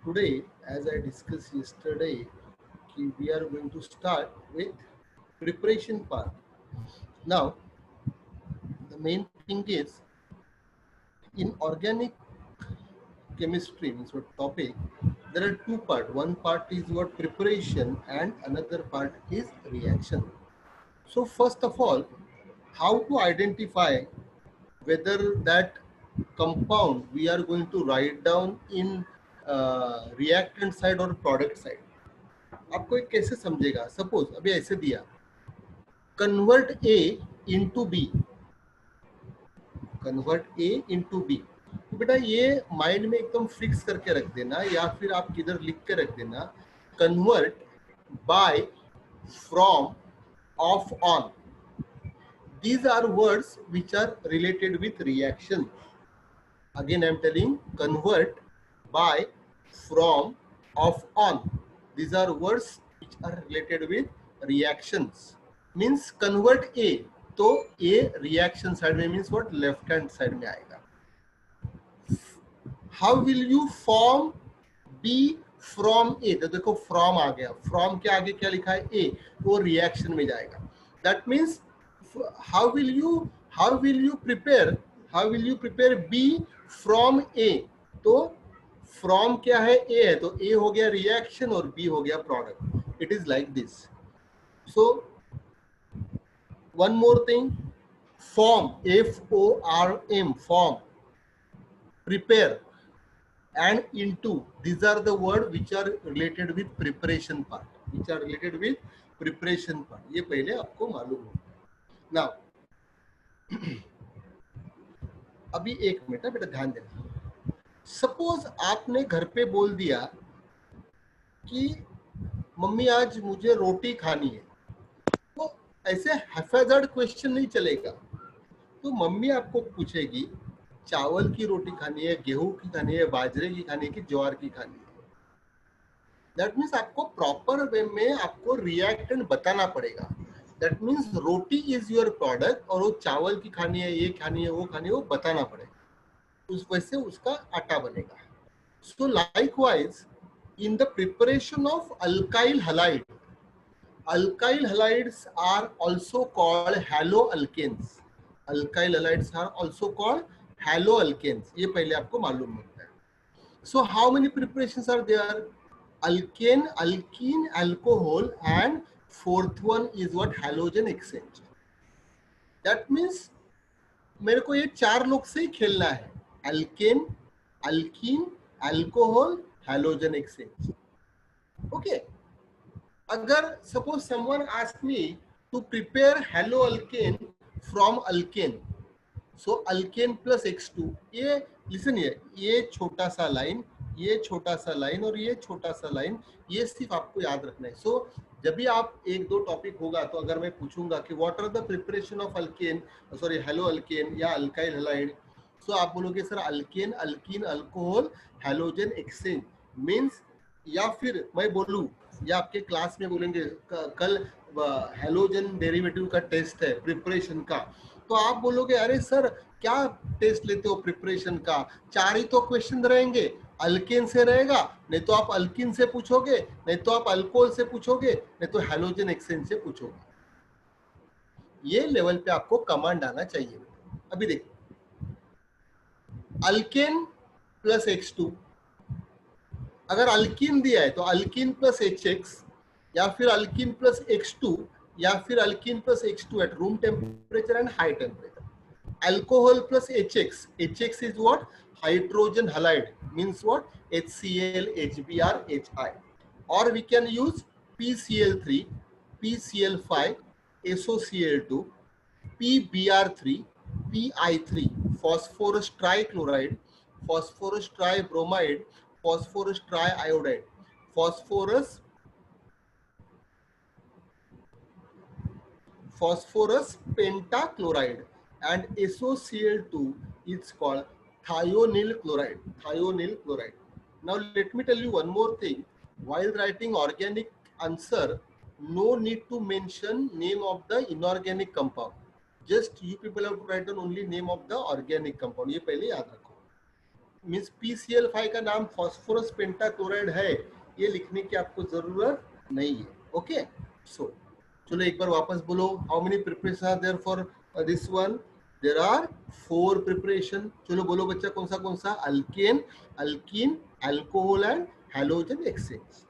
today, as I discussed yesterday, we are going to start with preparation part. Now, the main thing is in organic chemistry, means what topic, there are two parts. One part is what preparation and another part is reaction. So first of all, how to identify whether that compound we are going to write down in reactant side और product side. आपको एक कैसे समझेगा? Suppose अभी ऐसे दिया, convert ए into B, convert ए into B. तो बेटा ये माइंड में एकदम फिक्स करके रख देना, या फिर आप किधर लिख के रख देना, convert by, from, of, on. These are words which are related with reaction. Again I am telling, convert, by, from, of, on. These are words which are related with reactions. Means convert A, तो A reaction side में means what, left hand side में आएगा. How will you form B from A? तो देखो from आ गया, from के आगे क्या लिखा है, A, वो reaction में जाएगा. That means how will you prepare B from A? तो from क्या है, A है, तो A हो गया reaction और B हो गया product. It is like this. So one more thing, form, FORM, form, prepare, and into. These are the words which are related with preparation part. ये पहले आपको मालूम हो. Now, अभी एक मिनट बेटा ध्यान देना. सपोज आपने घर पे बोल दिया कि मम्मी आज मुझे रोटी खानी है, तो ऐसे हैफेजर्ड क्वेश्चन नहीं चलेगा. तो मम्मी आपको पूछेगी चावल की रोटी खानी है, गेहूं की खानी है, बाजरे की खानी है कि ज्वार की खानी है. दैट मीन्स आपको प्रॉपर वे में आपको रिएक्टेंट बताना पड़ेगा. That means roti is your product और वो चावल की खानी है, ये खानी है, वो खानी है, वो बताना पड़ेगा. उस वजह से उसका आटा बनेगा. सो likewise in the preparation of alkyl halide, alkyl halides are also called haloalkanes. Alkyl halides are also called haloalkanes. ये पहले आपको मालूम होता है. So how many preparations are there? Alkane, alkene, alcohol, and fourth one is what, halogen exchange. That means मेरे को ये चार लोग से ही खेलना है, alkane, alkene, alcohol, halogen exchange. Okay. अगर suppose someone ask me to prepare haloalkane from alkane, so alkane plus X2, ये लिसन, ये छोटा सा लाइन, ये छोटा सा लाइन और ये छोटा सा लाइन, ये सिर्फ आपको याद रखना है. सो जब भी आप एक दो टॉपिक होगा तो अगर मैं पूछूंगा कि what are the preparation of alkane, sorry haloalkane या अल्काइल हलाइड, सो आप बोलोगे sir alkane, alkene, alcohol, halogen exchange means. या फिर मैं बोलूं, या आपके क्लास में बोलेंगे कल हैलोजन डेरिवेटिव का टेस्ट है प्रिपरेशन का, तो आप बोलोगे अरे सर क्या टेस्ट लेते हो प्रिपरेशन का, चार ही तो क्वेश्चन रहेंगे, अल्केन से रहेगा, नहीं तो आप अल्कीन से पूछोगे, नहीं तो आप अल्कोहल से पूछोगे, नहीं तो हैलोजन एक्सचेंज से पूछोगे. ये लेवल पे आपको कमांड आना चाहिए. अभी देखिए, अल्केन प्लस X2, अगर अल्कीन दिया है तो अल्कीन प्लस HX, या फिर अल्कीन प्लस X2, या फिर alkyne plus X2 at room temperature and high temperature. Alcohol plus HX, HX is what, hydrogen halide, means what, HCl, HBr, HI. Or we can use PCl3, PCl5, SOCl2, PBr3, PI3, phosphorus trichloride, phosphorus tribromide, phosphorus triiodide, phosphorus pentachloride, and SOCl2 is called thionyl chloride. Thionyl chloride. Now let me tell you one more thing. While writing organic answer, no need to mention name of the inorganic compound. Just you people have to write down only name of the organic compound. ये पहले याद रखो. Means PCl5 का नाम phosphorus pentachloride है, ये लिखने की आपको जरूरत नहीं है। ओके, सो चलो एक बार वापस बोलो, how many preparation are there for this one? There are 4 preparation. चलो बोलो बच्चा, कौन सा? Alkane, alkene, alcohol and halogen exchange.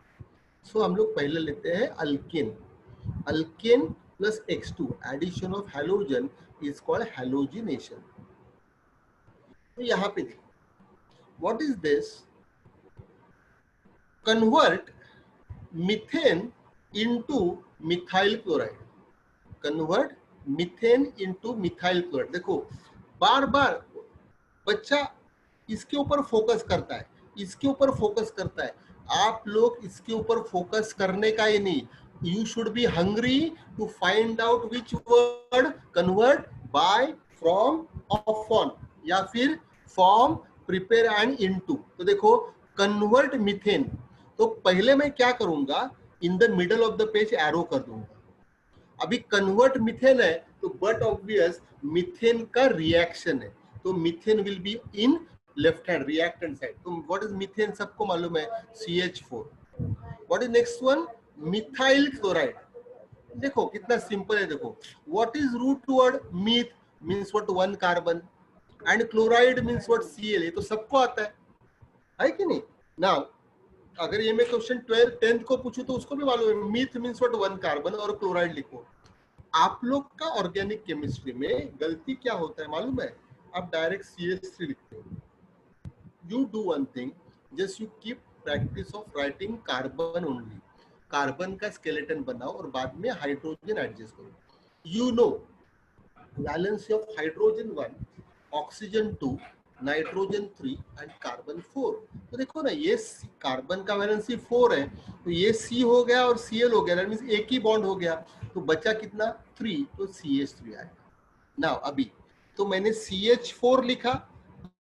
So हम लोग पहले लेते हैं alkane. Alkane plus X2 addition of halogen is called halogenation. तो यहाँ पे देखो, what is this? Convert methane into methyl chloride. Convert methane into methyl chloride. देखो बार बार बच्चा इसके ऊपर फोकस करता है, इसके ऊपर फोकस करता है। आप लोग इसके ऊपर फोकस करने का ही नहीं, you should be hungry to find out which word convert, by, from, of, on, या फिर फॉर्म, प्रिपेयर एंड इनटू। तो देखो कन्वर्ट मीथेन, तो पहले मैं क्या करूंगा, in the middle of the page arrow कर दूंगा। अभी कन्वर्ट मीथेन है तो बट ऑब्वियस मीथेन का रिएक्शन है, तो methane will be in left hand reactant side. तो व्हाट इज मीथेन सबको मालूम है, CH4। What is next one? Methyl chloride. देखो कितना सिंपल है। देखो what is root word? Meth means what, 1 carbon, and chloride means what, Cl। ये तो सबको आता है कि नहीं? नाउ अगर ये मैं क्वेश्चन 10th को पूछूं तो उसको भी मालूम है, मीथ मींस व्हाट, 1 कार्बन, और क्लोराइड लिखो। आप लोग का ऑर्गेनिक केमिस्ट्री में गलती क्या होता है मालूम है? आप डायरेक्ट CH3 लिखते हो। You do one thing, just you keep practice of writing carbon only. Carbon का स्केलेटन बनाओ और बाद में हाइड्रोजन एडजस्ट करो। You know valency of hydrogen 1, oxygen 2, nitrogen 3 and carbon 4। तो देखो ना, ये कार्बन का वैलेंसी 4 है, तो ये C हो गया और Cl हो गया, दैट मींस एक ही बॉन्ड हो गया, तो बचा कितना? 3, तो CH3 आएगा। नाउ अभी तो मैंने CH4 लिखा,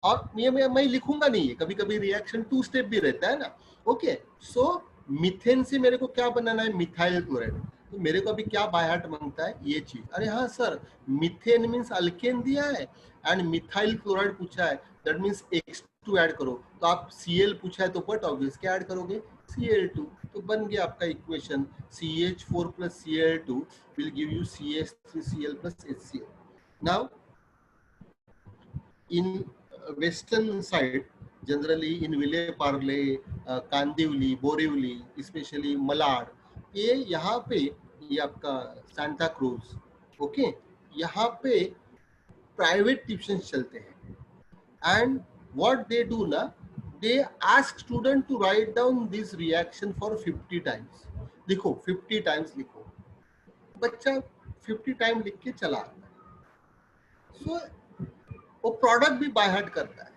और ये मैं लिखूंगा नहीं है, कभी कभी रिएक्शन 2 स्टेप भी रहता है ना। ओके, सो मीथेन से मेरे को क्या बनाना है? Methyl chloride. तो मेरे को अभी क्या बाय हार्ट मांगता है? ये चीज। अरे हाँ सर, मीथेन मींस अल्केन दिया है एंड मिथाइल क्लोराइड पूछा है, दैट मींस X2 ऐड करो। तो आप Cl पूछा है तो बट ऑब्वियस क्या ऐड करोगे? Cl2। तो बन गया आपका equation, CH4 plus Cl2 will give you CH3Cl plus HCl. Now in western side, generally in Ville Parle, Kandivli, Borivali, especially Malad, ये यहाँ पे, ये आपका सांता क्रूज, ओके, यहाँ पे प्राइवेट ट्यूशन चलते हैं। एंड व्हाट दे डू ना, they ask student to write down this reaction for 50 times. लिखो 50 टाइम्स लिखो, बच्चा 50 टाइम लिख के चला आता है। सो वो प्रोडक्ट भी बाय हार्ट करता है।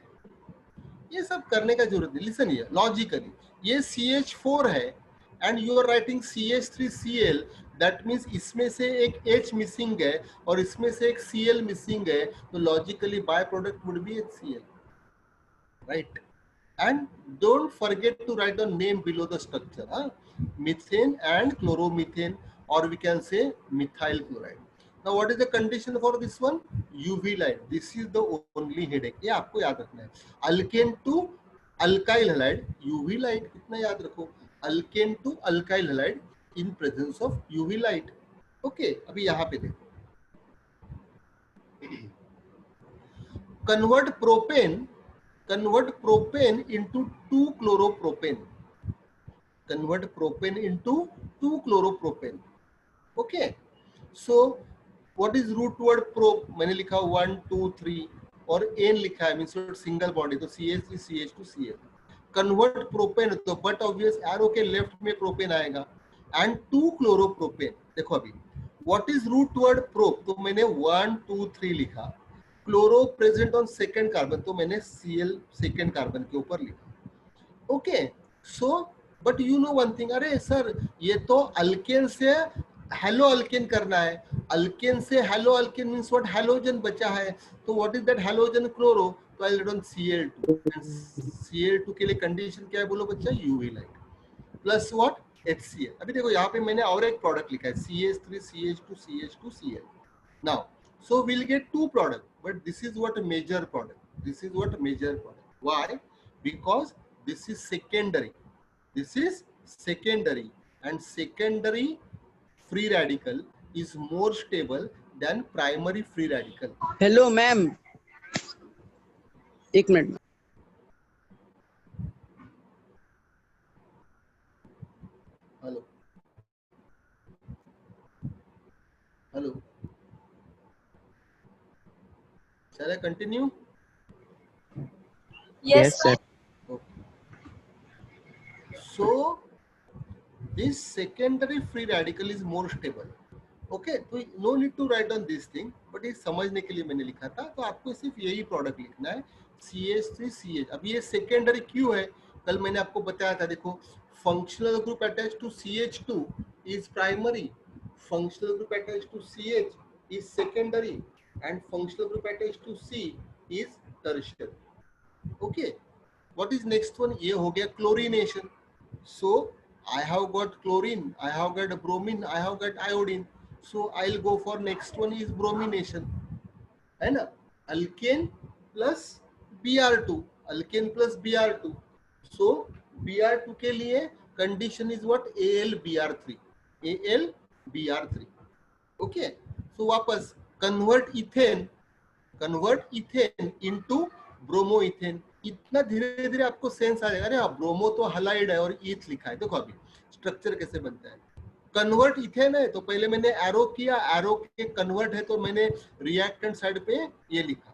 ये सब करने का जरूरत नहीं। लिसन, ये लॉजिकली ये CH4 है and you are writing CH3Cl, that means इसमें से एक H मिसिंग है और इसमें से एक Cl मिसिंग है, तो logically by product would be HCl, right? And don't forget to write the name below the structure, methane and chloromethane, और we can say methyl chloride. Now what is the condition for this one? UV light. This is the only headache. ये आपको याद रखना है। Alkane to alkyl halide, UV light कितना याद रखो? Alkane to alkyl halide in presence of UV light. Okay, अभी यहाँ पे देखो, convert propane into 2-chloropropane. Convert propane into 2-chloropropane. Okay, so what is root word prop? मैंने लिखा 1 2 3 और एन लिखा है, मींस सिंगल बॉन्ड है, तो CH3 CH2 Cl। Convert propane, तो बट ऑब्वियस एरो के लेफ्ट में प्रोपेन आएगा, एंड 2-chloropropane। देखो अभी what is root word prop, तो मैंने 1 2 3 लिखा। Chloro present on second carbon, तो मैंने Cl सेकेंड कार्बन के ऊपर लिखा। Okay, so but you know one thing, अरे सर ये तो अल्केन से हेलो अल्केन करना है, अल्केन से hello alkane means what, halogen बचा है, तो what is that halogen? Chloro, तो आई राइट ऑन Cl2। Cl2 के लिए कंडीशन क्या है बोलो बच्चा? UV light plus what? HCl। अभी देखो यहाँ पे मैंने और एक प्रोडक्ट लिखा है, CH3 CH2 CH2 Cl। Now so we'll get 2 products, but this is what a major product, this is what a major product. Why? because this is secondary. This is secondary, and secondary free radical is more stable than primary free radical. Hello ma'am, एक minute. Hello hello, shall I continue? Yes, sir. Okay. So this secondary free radical is more stable. Okay, तो no need to write on this thing, but ये समझने के लिए मैंने लिखा था. तो आपको सिर्फ यही प्रोडक्ट लिखना है, CH3CH. अब ये सेकेंडरी क्यों है? कल मैंने आपको बताया था. देखो, functional group attach to CH2 is primary, functional group attach to CH is secondary, and functional group attach to C is tertiary. Okay, what is next one? ये हो गया chlorination. So I have got chlorine, I have got bromine, I have got iodine. So I'll go for next one is bromination, है ना? Alkane plus Br2, alkane plus Br2. So Br2 के लिए condition is what? AlBr3, AlBr3. Okay. So वापस convert ethane into bromoethane. इतना धीरे धीरे आपको sense आ जाएगा. अरे हाँ, ब्रोमो तो हलाइड है और ईथ लिखा है. देखो अभी स्ट्रक्चर कैसे बनता है. कन्वर्ट इथेन है तो पहले मैंने एरो किया, एरो के कन्वर्ट है तो मैंने रिएक्टेंट साइड पे ये लिखा.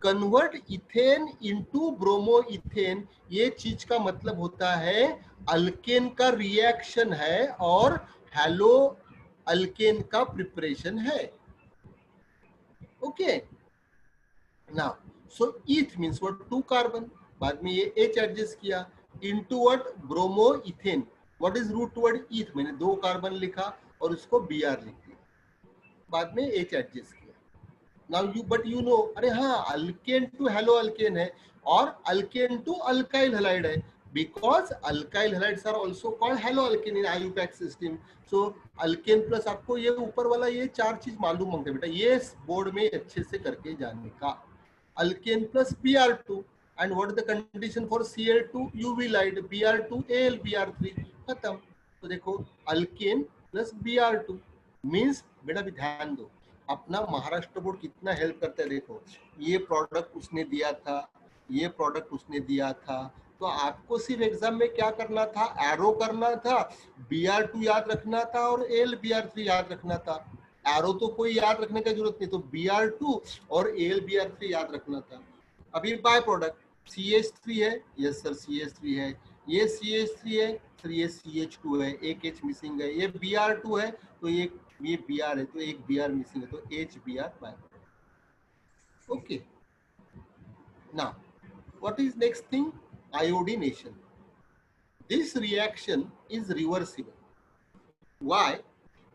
कन्वर्ट इथेन इनटू ब्रोमोइथेन, ये चीज का मतलब होता है अल्केन का रिएक्शन है और हेलो अल्केन का प्रिपरेशन है. Okay, now so eth means what? 2 carbon. बाद में ये H एडजस्ट किया into what? Bromoethane. what is root word? eth. मैंने 2 कार्बन लिखा और उसको Br लिख दिया. बाद में H एडजस्ट किया. now you but you know, अरे हाँ, अल्केन टू हेलो अल्केन है और अल्केन टू अल्काइल हैलाइड है, because alkyl halides are also called haloalkane in IUPAC system. so alkane plus आपको ये ऊपर वाला ये 4 चीज मालूम होंगे बेटा, ये बोर्ड में अच्छे से करके जानने का. Alkane plus Br2, and what is the condition for Cl2? UV light. Br2 AlBr3. खत्म. तो देखो अल्केन प्लस Br2 मीन्स, बेटा भी ध्यान दो, अपना महाराष्ट्र बोर्ड कितना हेल्प करता है. देखो ये प्रोडक्ट उसने दिया था, ये प्रोडक्ट उसने दिया था, तो आपको सिर्फ एग्जाम में क्या करना था? एरो करना था, Br2 याद रखना था और AlBr3 याद रखना था. एरो तो कोई याद रखने की जरूरत नहीं, तो Br2 और AlBr3 याद रखना था. अभी बाय प्रोडक्ट CH3 है, यस सर CH3 है, ये CH3 है, सर ये CH2 है, एक H मिसिंग है, ये Br2 है तो ये Br है, तो एक Br मिसिंग है, तो HBr by. Okay, now what is next thing? Iodination. This reaction is reversible. Why?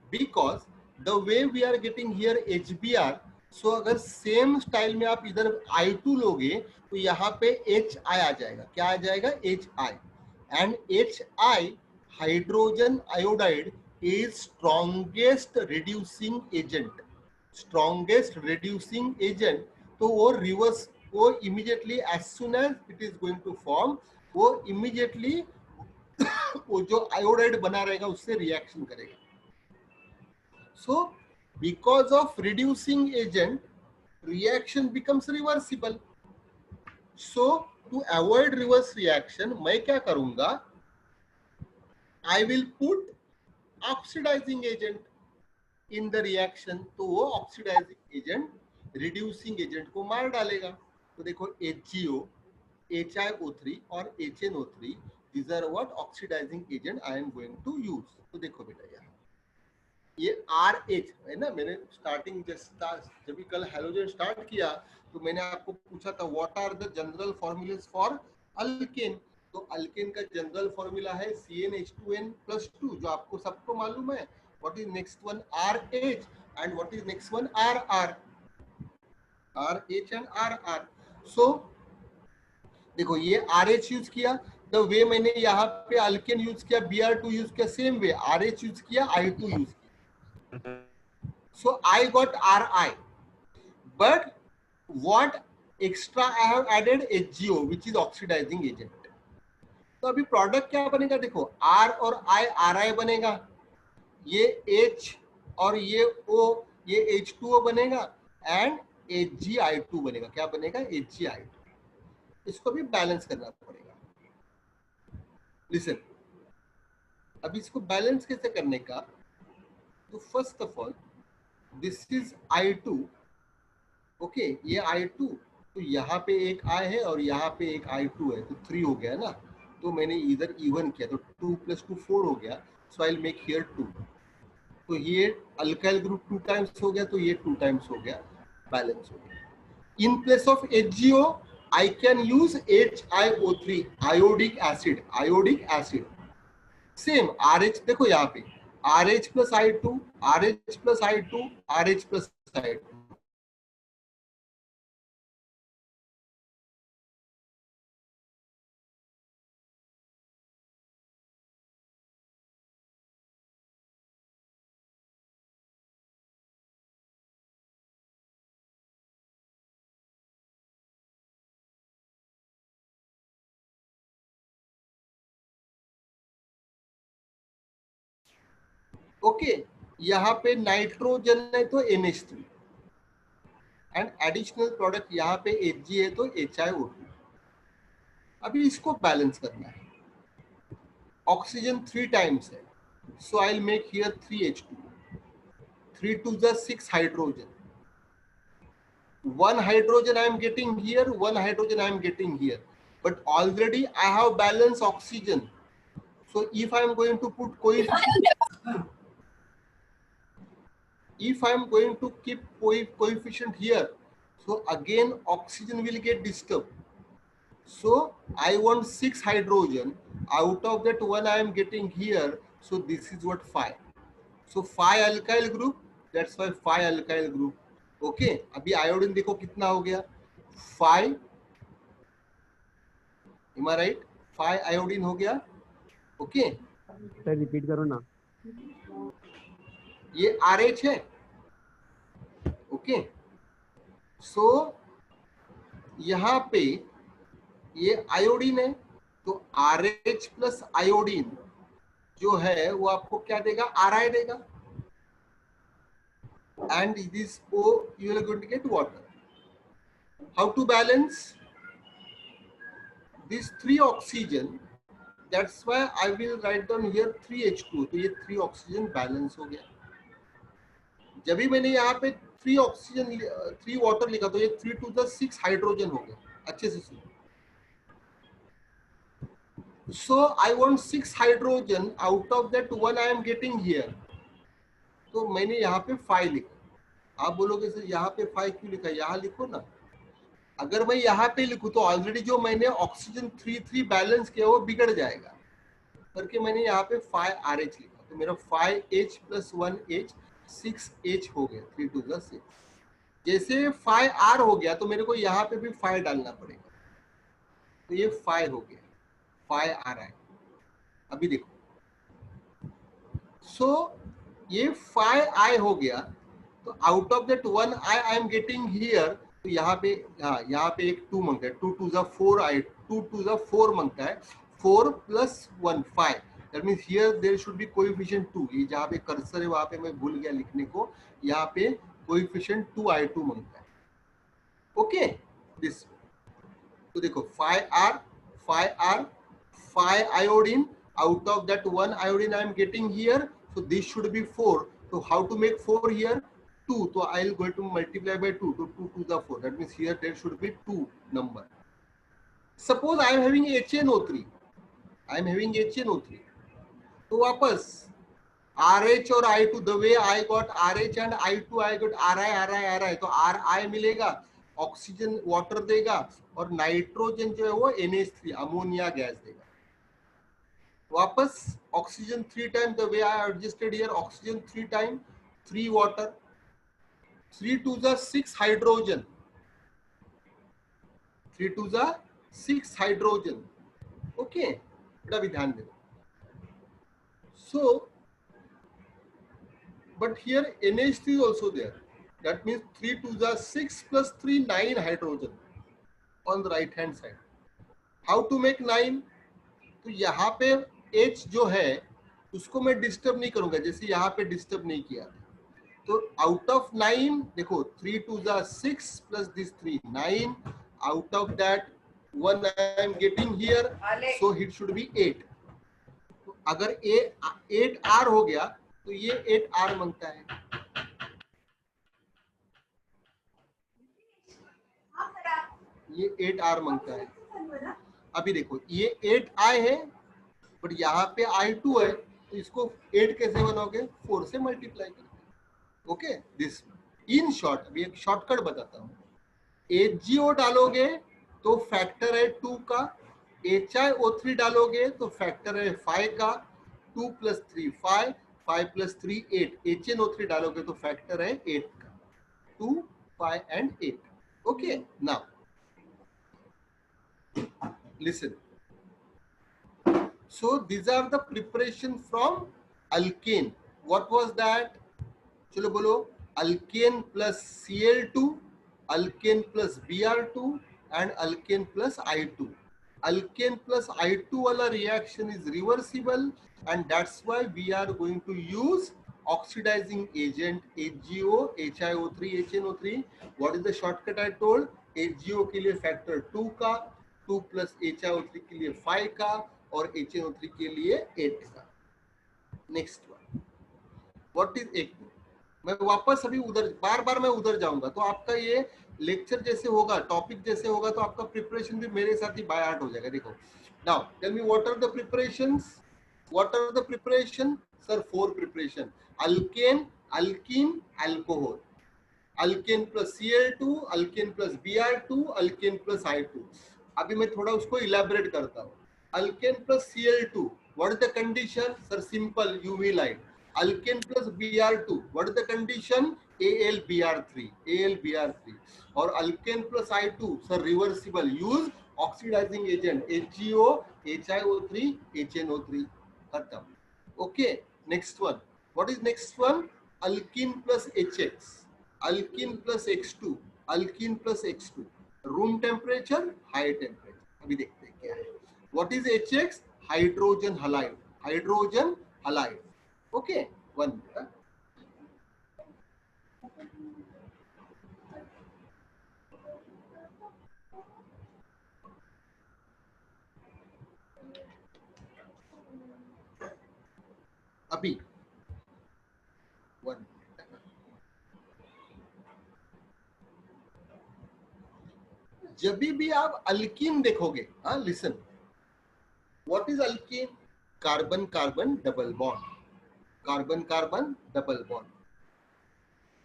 Because the way we are getting here HBr, so अगर सेम स्टाइल में आप इधर I2 लोगे तो यहाँ पे HI आ जाएगा. क्या आ जाएगा? HI. And HI hydrogen iodide is strongest reducing agent. Strongest reducing agent. तो वो रिवर्स, वो immediately as soon as it is going to form, वो इमीडिएटली वो जो आयोडाइड बना रहेगा उससे रिएक्शन करेगा. So, because of reducing agent, reaction becomes reversible. So, to avoid reverse reaction, मैं क्या करूंगा? I will put oxidizing agent in the reaction. तो वो oxidizing agent, reducing agent को मार डालेगा. तो देखो HgO, HiO3 और HNO3, these are what oxidizing agent I am going to use. तो देखो बेटा यहाँ ये RH है ना. मैंने स्टार्टिंग जब भी कल हेलोजन स्टार्ट किया तो मैंने आपको पूछा था what are the general formulas for alkane. तो अल्केन का जनरल फॉर्मूला है CnH2n+2, जो आपको सबको मालूम है. What is next one? RH. And what is next one? RR. RH and RR. So देखो ये RH यूज किया, द वे मैंने यहाँ पे अल्केन यूज किया, Br2 यूज किया, सेम वे RH यूज किया, I2 यूज किया. So I got Ri, but what extra I have added HgO which is oxidising agent. तो अभी प्रोडक्ट क्या बनेगा, देखो R और I RI बनेगा, ये H और ये O ये H2O बनेगा एंड HgI2 बनेगा। क्या बनेगा? HgI2। इसको भी बैलेंस करना पड़ेगा। लिसन, अभी इसको बैलेंस कैसे करने का, तो first of all this is I2, okay, ये I2, तो यहाँ पे एक I है और यहाँ पे एक I2 है, तो 3 हो गया ना। तो मैंने इधर इवन किया तो 2 + 2 4 हो गया, सो आई विल मेक हियर 2। तो ये अल्काइल ग्रुप 2 टाइम्स हो गया, तो ये 2 टाइम्स हो गया, बैलेंस हो गया। In place of HgO I can use HiO3 iodic acid, iodic acid. Same RH देखो यहाँ पे RH + I2 RH + I2 RH + I2, okay. यहाँ पे नाइट्रोजन है तो NH3 एंड एडिशनल प्रोडक्ट यहाँ पे Hg है तो HiO2। अभी इसको बैलेंस करना है। ऑक्सीजन 3 टाइम्स है, so I will make here 3H2, 3 × 2 = 6 hydrogen, 1 hydrogen I am getting here, 1 hydrogen I am getting here, but already I have balanced oxygen. So if I am going to put coefficient, if I am going to keep coefficient here, so again oxygen will get disturbed. So I want 6 hydrogen, out of that 1 I am getting here, so this is what 5. So 5 alkyl group, that's why 5 alkyl group. Okay, अभी iodine देखो कितना हो गया, 5, am I right? 5 iodine हो गया, okay. Sir repeat करो ना। ये RH है, ओके। सो यहाँ पे ये आयोडीन है, तो RH + आयोडीन जो है वो आपको क्या देगा, RI देगा, and this O you are going to get water. How to balance these 3 oxygen? That's why I will write down here 3H2, तो ये 3 ऑक्सीजन बैलेंस हो गया। जब भी मैंने यहाँ पे 3 ऑक्सीजन 3 वाटर लिखा तो ये 3 × 2 = 6 हाइड्रोजन हो गया। अच्छे से सुनो, so I want 6 hydrogen, out of that 1 I am getting here, तो मैंने यहाँ पे 5 लिखा। आप बोलोगे सर यहाँ पे 5 क्यों लिखा, यहाँ लिखो ना। अगर मैं यहाँ पे लिखूं तो ऑलरेडी जो मैंने ऑक्सीजन 3 बैलेंस किया वो बिगड़ जाएगा, करके मैंने यहाँ पे 5RH लिखा, तो मेरा 5H + 1H 6H हो गया, 3 × 2 = 6। जैसे 5R हो गया तो मेरे को यहाँ पे भी 5 डालना पड़ेगा, तो ये 5 हो गया, 5RI। अभी देखो, सो ये 5I हो गया, तो out of that 1 I am getting here, तो यहाँ पे, हाँ यहाँ पे एक 2 मांगता है, 2 × 2 = 4I, 2 × 2 = 4 मांगता है, 4 + 1 5, that means here there should be coefficient 2। ये जहाँ पे कर्सर है वहाँ पे मैं भूल गया लिखने को, यहाँ पे कोएफिशिएंट 2I2 मांगता है, ओके दिस। तो देखो 5R 5R 5 iodine, out of that 1 iodine I am getting here, so this should be 4. So how to make 4 here? 2. So I will going to multiply by 2. So 2 × 2 = 4. That means here there should be 2 number. Suppose I am having HNO3. I am having HNO3. तो वापस RH और I2, the way I got RH and I2 I got RI, तो RI मिलेगा, oxygen water देगा, और nitrogen जो है वो NH3 अमोनिया गैस देगा। वापस oxygen 3 time, the way I adjusted here, oxygen 3 time 3 water, 3 × 2 = 6 hydrogen, 3 × 2 = 6 hydrogen, okay. बड़ा भी ध्यान देना। सो but here NH3 is also there, that means 3 × 2 = 6 + 3 9 hydrogen, on the right hand side. How to make 9? तो यहाँ पे H जो है उसको मैं डिस्टर्ब नहीं करूंगा, जैसे यहाँ पे डिस्टर्ब नहीं किया. तो आउट ऑफ 9 देखो 3 2 6 plus this 3 9. Out of that 1 I am getting here, so it should be 8. तो अगर 8R हो गया तो ये 8R मांगता है. ये 8R मांगता है. अभी देखो ये 8I है बट यहाँ पे I2 है, तो इसको 8 कैसे बनाओगे? 4 से मल्टीप्लाई करके. Okay, this in short. अभी एक शॉर्टकट बताता हूँ. HgO डालोगे तो फैक्टर है 2 का, HiO3 डालोगे तो फैक्टर है 5 का. 2 + 3 5, 5 + 3 8. HNO3 डालोगे तो फैक्टर है 8 का. 2 5 and 8. Okay, now listen. So these are the preparation from alkane. What was that? चलो बोलो. Alkane plus Cl2, alkane plus Br2 and alkane plus I2. Alkane plus I2 वाला reaction is reversible and that's why we are going to use oxidizing agent HgO, HiO3, HNO3. What is the shortcut I told? HgO के लिए factor 2 का, 2 plus HiO3 के लिए 5 का और HNO3 के लिए 8 का. Next one. व्हाट इज एक? मैं वापस अभी उधर बार बार मैं उधर जाऊंगा तो आपका ये लेक्चर जैसे होगा, टॉपिक जैसे होगा, तो आपका प्रिपरेशन भी मेरे साथ ही बाय हार्ट हो जाएगा. देखो now tell me what are the preparations. What are the preparation? Sir 4 preparation. Alkane, alkene, alcohol. Alkane plus Cl2, alkane plus Br2, alkane plus I2. अभी मैं थोड़ा उसको इलैबोरेट करता हूँ. Alkane plus Cl2, what is the condition? Sir simple, UV light. Alkane plus Br2, what is the condition? AlBr3, AlBr3. और alkane plus I2, sir reversible, use oxidizing agent HgO, HiO3, HNO3. खत्म. Okay, next one. What is next one? Alkene plus HX, alkene plus X2, alkene plus X2. Room temperature, high temperature. अभी देखते हैं क्या है. What is HX? Hydrogen halide, hydrogen halide. Okay, one minute. अभी one minute. जब भी आप alkyne देखोगे, हाँ listen, what is alkyne? Carbon carbon double bond, carbon carbon double bond.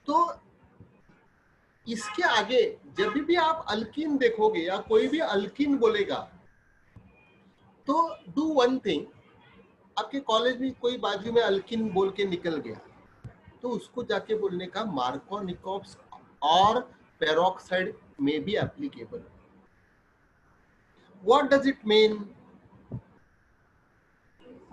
तो इसके आगे जब भी आप अल्कीन देखोगे या कोई भी अल्कीन बोलेगा तो डू वन थिंग. आपके कॉलेज में कोई बाजू में अल्कीन बोल के निकल गया तो उसको जाके बोलने का मार्कोनिकोव्स और पेरोक्साइड में भी applicable. What does it mean?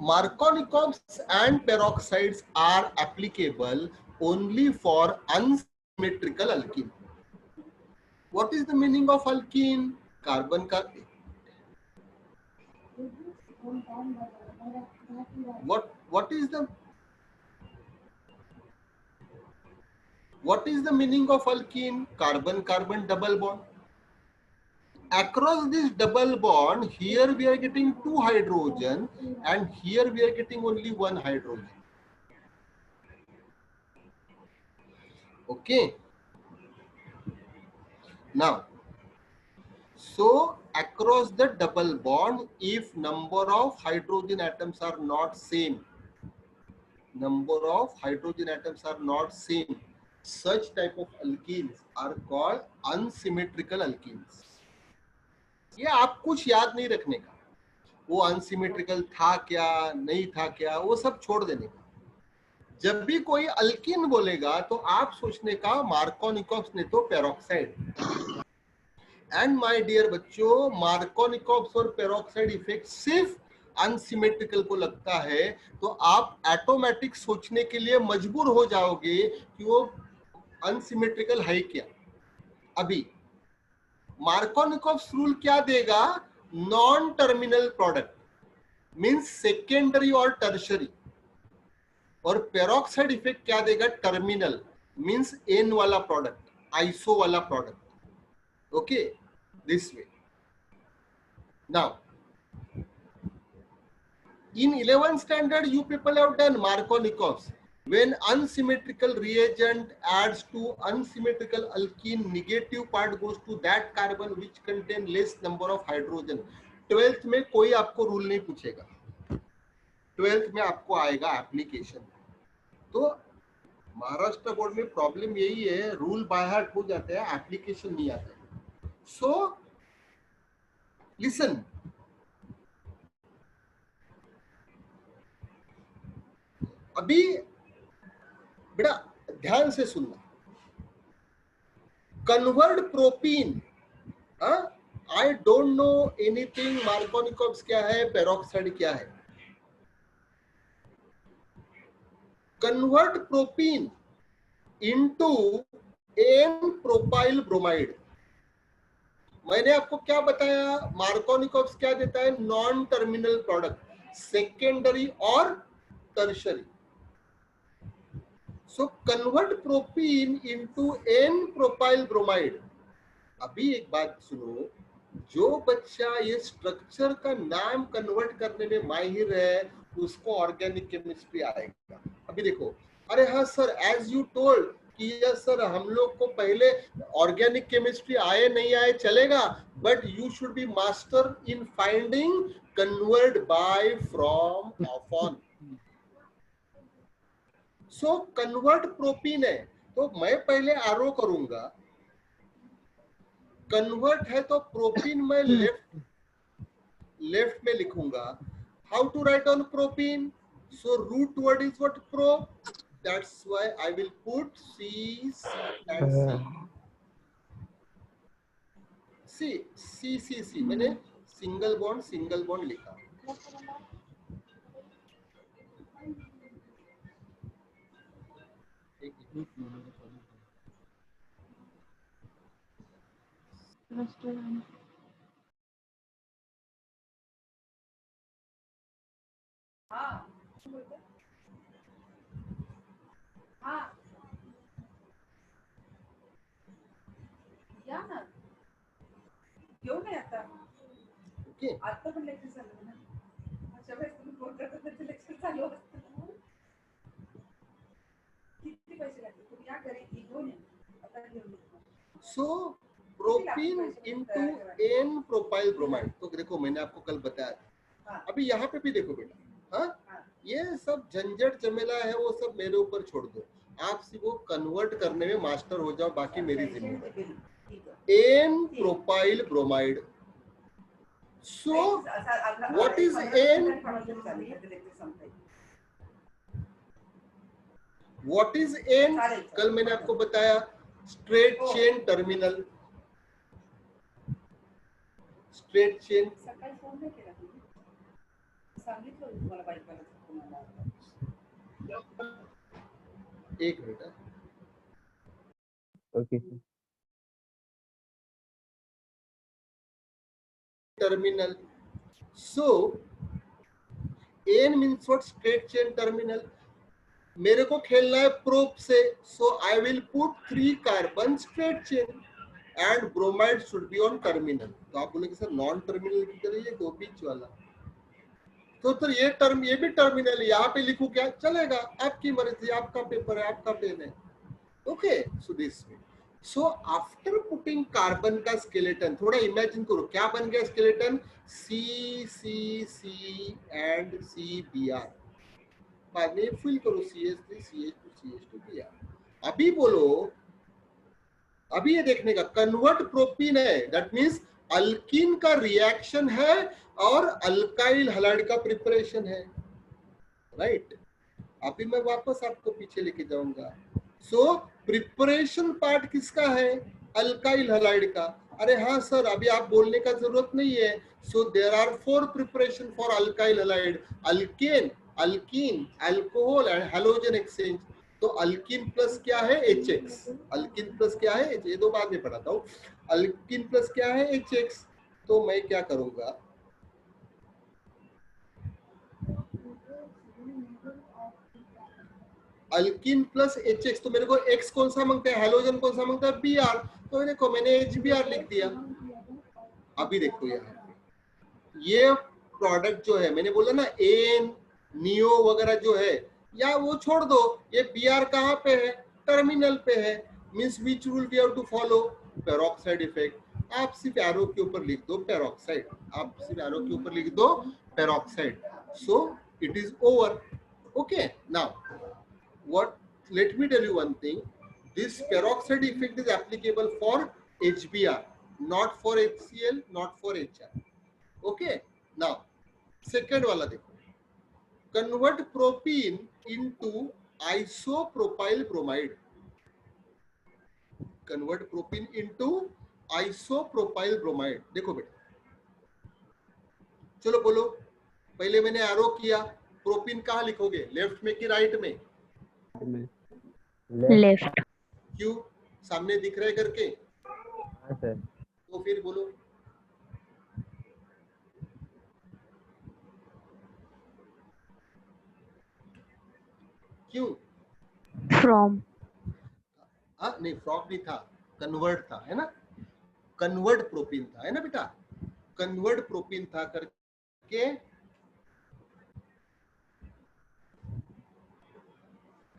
Markovnikovs and peroxides are applicable only for unsymmetrical alkene. What is the meaning of alkene? Carbon carbon. What is the meaning of alkene? Carbon carbon double bond. Across this double bond, here we are getting 2 hydrogen and here we are getting only 1 hydrogen. Okay. Now, so across the double bond, if number of hydrogen atoms are not same, such type of alkenes are called unsymmetrical alkenes. ये आप कुछ याद नहीं रखने का, वो unsymmetrical था क्या नहीं था क्या, वो सब छोड़ देने का. जब भी कोई अल्कीन बोलेगा तो आप सोचने का मार्कोनिकोव्स ने तो पेरोक्साइड. एंड माय डियर बच्चों, मार्कोनिकोव्स और पेरोक्साइड इफेक्ट सिर्फ अनसिमेट्रिकल को लगता है तो आप ऑटोमेटिक सोचने के लिए मजबूर हो जाओगे कि वो अनसिमेट्रिकल है क्या. अभी मार्कोनिकॉव्स रूल क्या देगा? Non terminal product means secondary और टर्शरी, और पेरोक्साइड इफेक्ट क्या देगा? टर्मिनल मींस एन वाला प्रोडक्ट, आइसो वाला product. Okay, this way. Now in 11th standard you people have done Markovnikovs. When unsymmetrical reagent adds to unsymmetrical alkene, negative part goes to that carbon which contain less number of hydrogen. 12th में कोई आपको rule नहीं पूछेगा, 12th में आपको आएगा application. तो Maharashtra board में प्रॉब्लम यही है, रूल बाय हार्ट हो जाते हैं, एप्लीकेशन नहीं आता है। सो लिसन, अभी बेटा ध्यान से सुनना, convert propene, I don't know anything, Markovnikov's क्या है, पेरोक्साइड क्या है। Convert propene into N propyl bromide. मैंने आपको क्या बताया? मार्कोनिकॉव्स क्या देता है? नॉन टर्मिनल प्रोडक्ट, सेकेंडरी और tertiary. So convert propene into N propyl bromide. अभी एक बात सुनो, जो बच्चा ये स्ट्रक्चर का नाम कन्वर्ट करने में माहिर है उसको ऑर्गेनिक केमिस्ट्री आएगा। अभी देखो, अरे हाँ सर, एज यू टोल्ड कि यस सर हम लोग को पहले ऑर्गेनिक केमिस्ट्री आए नहीं आए चलेगा, but you should be master in finding convert by from of on. So convert propene है तो मैं पहले आरो करूंगा, कन्वर्ट है तो प्रोपीन में लेफ्ट में लिखूंगा। How to write on propene? So root word is what? Pro, that's why I will put C and C. मैंने सिंगल बॉन्ड लिखा। या ना क्यों नाही आता? ओके, आता पण लेक्चर चालू ना, अशा वेळेस तुम्ही फोन करता तर लेक्चर चालू असतं। किती पैसे लागतील? तुम्ही या घरी घेऊन या, आता घेऊन या। So propene into N propyl bromide. तो देखो मैंने आपको कल बताया था, अभी यहाँ पे भी देखो बेटा, हाँ ये सब झंझट झमेला है वो सब मेरे ऊपर छोड़ दो, आप सिर्फ वो कन्वर्ट करने में मास्टर हो जाओ, बाकी मेरी जिम्मेदारी। N propyl bromide. So what is n? What is n? कल मैंने आपको बताया, straight chain terminal, straight chain. सकाळी फोन नाही केला तुम्ही? सांगितलं होतं तुम्हाला बायकाला तुम्हाला। एक minute, okay terminal. So n means what? Straight chain terminal. मेरे को खेलना है प्रोप से, so I will put 3 carbon straight chain and bromide should be on terminal. तो आप बोलेंगे सर नॉन टर्मिनल किधर है? ये दो बीच वाला। तो सर ये टर्म, ये भी टर्मिनल है, यहाँ पे लिखूं क्या? चलेगा, आपकी मर्जी, आपका पेपर है, आपका पेन है। Okay, so this way. So after putting carbon का स्केलेटन, थोड़ा इमेजिन करो क्या बन गया skeleton? C C C and C B R. बाद में फिल करो CH3 CH2 CH2 Br। अभी बोलो, अभी ये देखने का कन्वर्ट प्रोपीन है, दैट मींस अल्कीन का रिएक्शन है और अल्काइल हैलाइड का प्रिपरेशन है, राइट? अभी मैं वापस आपको पीछे लेके जाऊंगा। सो प्रिपरेशन पार्ट किसका है? अल्काइल हैलाइड का। अरे हाँ सर, अभी आप बोलने का जरूरत नहीं है। So there are 4 preparation for alkyl halide, alkane, alkene, alcohol and halogen exchange. तो अल्कीन प्लस क्या है? HX। अल्कीन प्लस क्या है? ये दो बाद में पढ़ाता हूँ। अल्किन प्लस क्या है HX, तो मैं क्या करूंगा, अल्किन प्लस HX, तो मेरे को X कौन सा मांगता है, हेलोजन कौन सा मांगता है, Br, तो देखो मैंने HBr लिख दिया। अभी देखो यहाँ ये प्रोडक्ट जो है, मैंने बोला ना एन नियो वगैरह जो है, या वो छोड़ दो, ये Br कहाँ पे है, टर्मिनल पे है, means which rule we have to follow, peroxide effect. आप सिर्फ एरो के ऊपर लिख दो पेरोक्साइड, आप सिर्फ एरो के ऊपर लिख दो peroxide, so it is over. Okay, now what, let me tell you one thing, this peroxide effect is applicable for HBr, not for HCl, not for HR. Okay, now second वाला देखो, convert propene into isopropyl bromide, convert propene into isopropyl bromide। देखो बेटा, चलो बोलो, पहले मैंने arrow किया, propene कहाँ लिखोगे, लेफ्ट में कि राइट में, लेफ्ट। क्यों, सामने दिख रहा है करके, हाँ सर। तो फिर बोलो, क्यों, फ्रॉम। हाँ नहीं फ्रॉक नहीं था, कन्वर्ट था, है ना, कन्वर्ट प्रोपीन था, है ना बेटा, कन्वर्ट प्रोपीन था करके,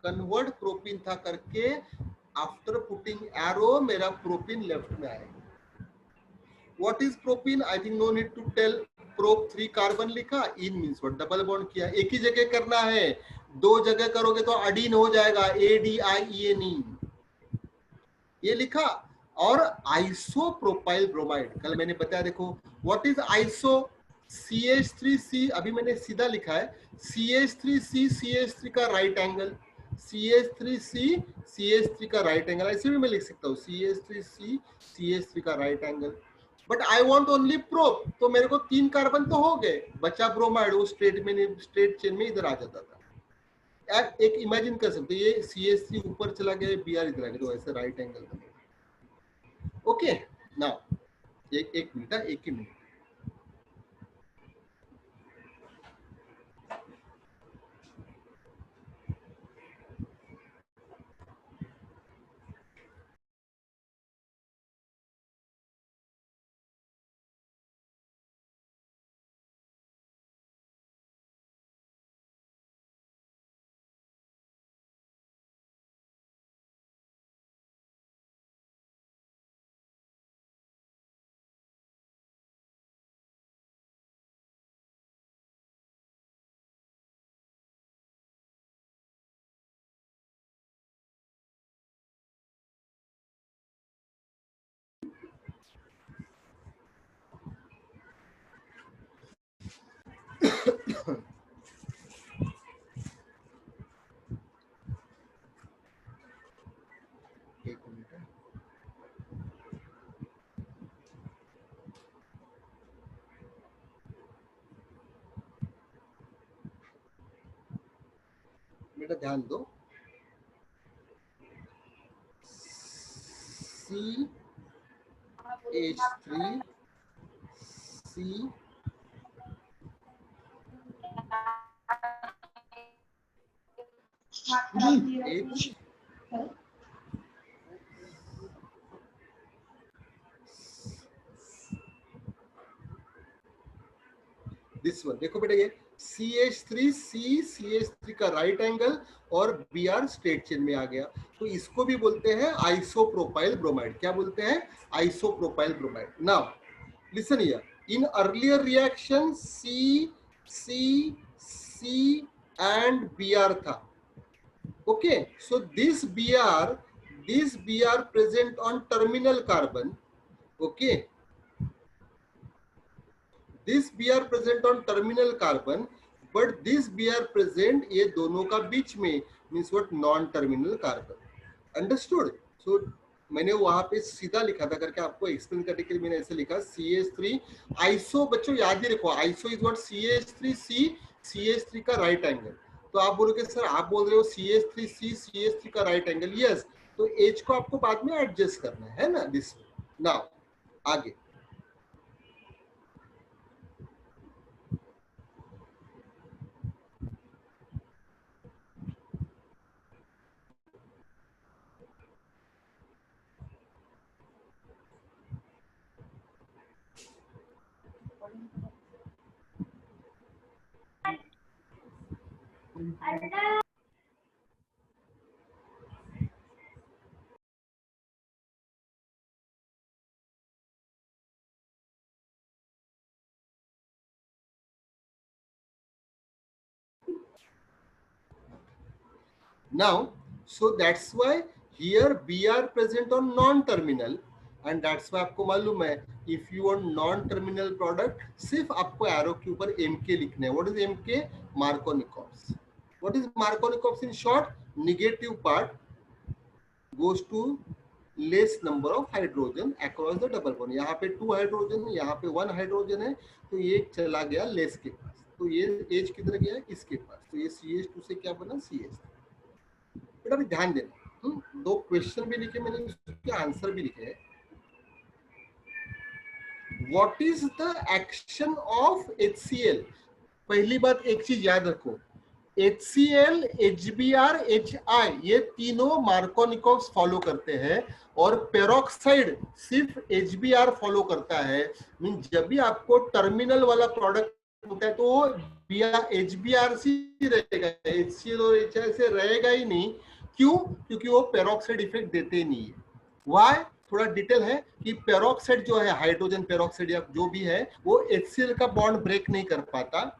कन्वर्ट प्रोपीन था करके, आफ्टर पुटिंग एरो मेरा प्रोपीन लेफ्ट में आएगा। What is propene, I think no need to tell, prop 3 carbon लिखा, ene means what, double bond किया, एक ही जगह करना है, दो जगह करोगे तो अडीन हो जाएगा, ADIENE, ये लिखा। और आइसोप्रोपाइल ब्रोमाइड, कल मैंने बताया, देखो व्हाट इज आइसो, CH3C, अभी मैंने सीधा लिखा है, CH3C CH3 का राइट एंगल, CH3C CH3 का राइट एंगल, ऐसे भी मैं लिख सकता हूँ, CH3C CH3 का right angle, but I want only prop, तो मेरे को 3 कार्बन तो हो गए, बचा ब्रोमाइड, वो स्ट्रेट चेन में इधर आ जाता था। एक इमेजिन कर सकते, ये CH3 ऊपर चला गया, Br इधर आ गया, तो ऐसे राइट एंगल बनेगा। ओके, नाउ एक मिनट, एक ही मिनट, एक मिनट, बेटा ध्यान दो, CH3 CH, दिस वन देखो बेटा, ये CH3C CH3 का राइट एंगल और Br स्ट्रेट चेन में आ गया, तो इसको भी बोलते हैं आइसोप्रोपाइल ब्रोमाइड। क्या बोलते हैं, isopropyl bromide. Now listen here, in earlier reaction C and Br था, okay, so this Br present on terminal carbon, okay, this Br present on terminal carbon, but this Br present ये दोनों का बीच में, means what, non terminal carbon, understood? So मैंने वहां पे सीधा लिखा था करके आपको एक्सप्लेन करने के लिए मैंने ऐसे लिखा, CH3 आइसो, बच्चों याद ही रखो, iso is what, CH3C CH3 का राइट एंगल, तो आप बोलोगे सर आप बोल रहे हो CH3C CH3 का राइट एंगल, यस, तो H को आपको बाद में एडजस्ट करना है ना, दिस नाउ आगे now, so that's why here B are present on non-terminal, and that's why आपको मालूम है if you want non-terminal product सिर्फ आपको arrow के ऊपर MK लिखना है. What is MK? Markovnikovs. What is Markovnikovs in short? Negative part goes to less number of hydrogen across the double bond. यहाँ पे 2 हाइड्रोजन है, यहाँ पे 1 हाइड्रोजन है, तो ये चला गया लेस के पास, तो ये H किधर गया? इसके पास, तो ये CH2 से क्या बना? CH3. बेटा अभी ध्यान देना, 2 क्वेश्चन भी लिखे मैंने, उसके आंसर भी लिखे हैं. What is the action of HCl? पहली बात एक चीज याद रखो, HCl, HBr, HI ये तीनों मार्कोनिकोव्स फॉलो करते हैं और पेरोक्साइड सिर्फ HBr फॉलो करता है. मीन जब भी आपको टर्मिनल वाला प्रोडक्ट होता है तो HBr से रहेगा, HCl और HI से रहेगा ही नहीं. क्यों? क्योंकि वो पेरोक्साइड इफेक्ट देते ही नहीं है. वाई? थोड़ा डिटेल है कि पेरोक्साइड जो है, हाइड्रोजन पेरोक्साइड या जो भी है, वो HCl का बॉन्ड ब्रेक नहीं कर पाता,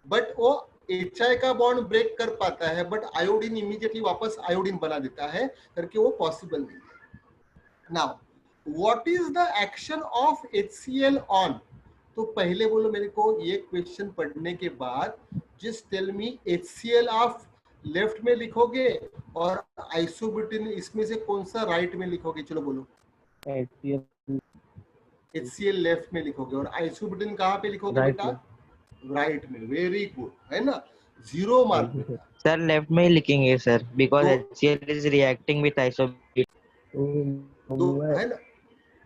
बट वो HI का बॉन्ड ब्रेक कर पाता है, बट आयोडीन इमीडिएटली वापस आयोडीन बना देता है, करके वो पॉसिबल नहीं है. Now what is the action of HCl on? तो पहले बोलो मेरे को, ये क्वेश्चन पढ़ने के बाद जस्ट टेल मी HCl आप लेफ्ट में लिखोगे और आइसोब्यूटेन इसमें से कौन सा राइट में लिखोगे? चलो बोलो. HCl लेफ्ट में लिखोगे और आइसोब्यूटेन कहाँ पे लिखोगे बेटा? राइट में. वेरी गुड, है ना? 0 मार्क. सर लेफ्ट में ही लिखेंगे सर, बिकॉज तो- HCl is reacting with isobutane. है ना?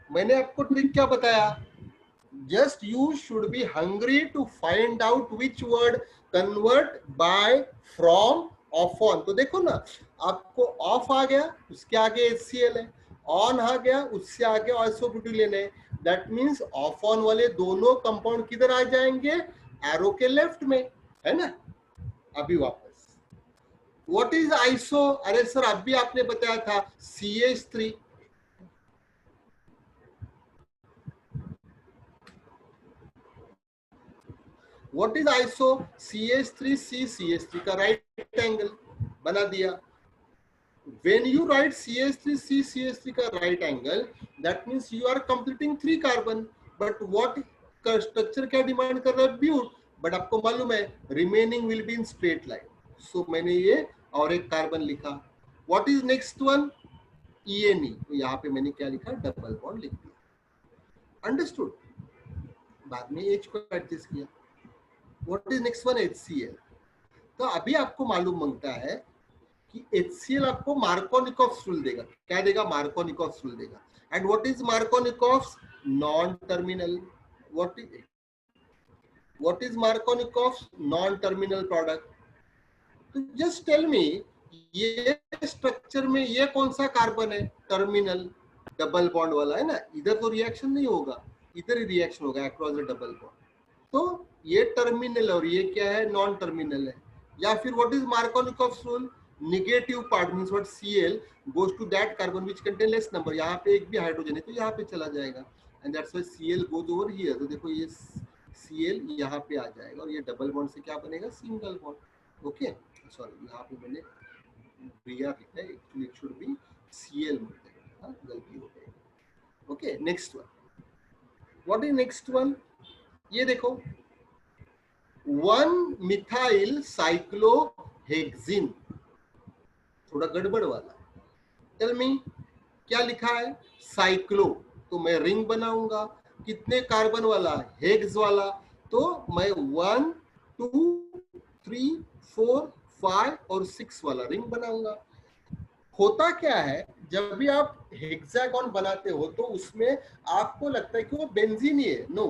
मैंने आपको ट्रिक क्या बताया? Just you should be hungry to find out which word convert by, from, off on. तो देखो ना, आपको ऑफ आ गया, उसके आगे HCl है, ऑन आ गया, उससे आगे आइसोब्यूटेन है. दैट मींस ऑफ ऑन वाले दोनों कंपाउंड किधर आ जाएंगे? एरो के लेफ्ट में, है ना? अभी वापस व्हाट इज आइसो? अरे सर अभी आपने बताया था CH3. What is iso? CH3C CH3 का राइट एंगल बना दिया. When you write CH3C CH3 का right angle, that means you are completing 3 carbon. But what का स्ट्रक्चर क्या डिमांड कर रहा है? ब्यूट. बट आपको मालूम है remaining will be in straight line, so मैंने ये और एक कार्बन लिखा. What is next one? ENE. तो यहाँ पे मैंने क्या लिखा? डबल बॉन्ड लिख दिया. अंडरस्टूड? बाद में H को एडजस्ट किया. What is next one? HCl. तो अभी आपको मालूम मांगता है कि HCl आपको मार्कोनिकोव्स रूल देगा. क्या देगा? मार्कोनिकोव्स रूल देगा. And what is Markovnikov's? Non terminal. What is Markovnikov's? Non terminal product. तो जस्ट टेल मी, ये स्ट्रक्चर में ये कौन सा कार्बन है? टर्मिनल, डबल बॉन्ड वाला, है ना? इधर तो रिएक्शन नहीं होगा, इधर ही रिएक्शन होगा अक्रॉस द डबल बॉन्ड. तो ये टर्मिनल और ये क्या है? नॉन टर्मिनल है. या फिर what is Markovnikov's rule? Negative part means what? Cl goes to that carbon which contain less number. यहाँ पे एक भी हाइड्रोजन है तो यहाँ पे चला जाएगा, and that's why Cl goes over here. तो देखो ये Cl यहाँ पे आ जाएगा और ये डबल बॉन्ड से क्या बनेगा? Single bond. ओके, सॉरी यहाँ पे मैंने Br लिखा है, actually it should be Cl मिलता है, गलती हो गई. Okay, next one. What is next one? ये देखो, 1 मिथाइल साइक्लोहेक्सिन, थोड़ा गड़बड़ वाला. टेल मी क्या लिखा है? साइक्लो. तो मैं रिंग बनाऊंगा. कितने कार्बन वाला? हेक्स वाला. तो मैं 1 2 3 4 5 और 6 वाला रिंग बनाऊंगा. होता क्या है, जब भी आप हेक्सागोन बनाते हो तो उसमें आपको लगता है कि वो बेंजीन ही है, no.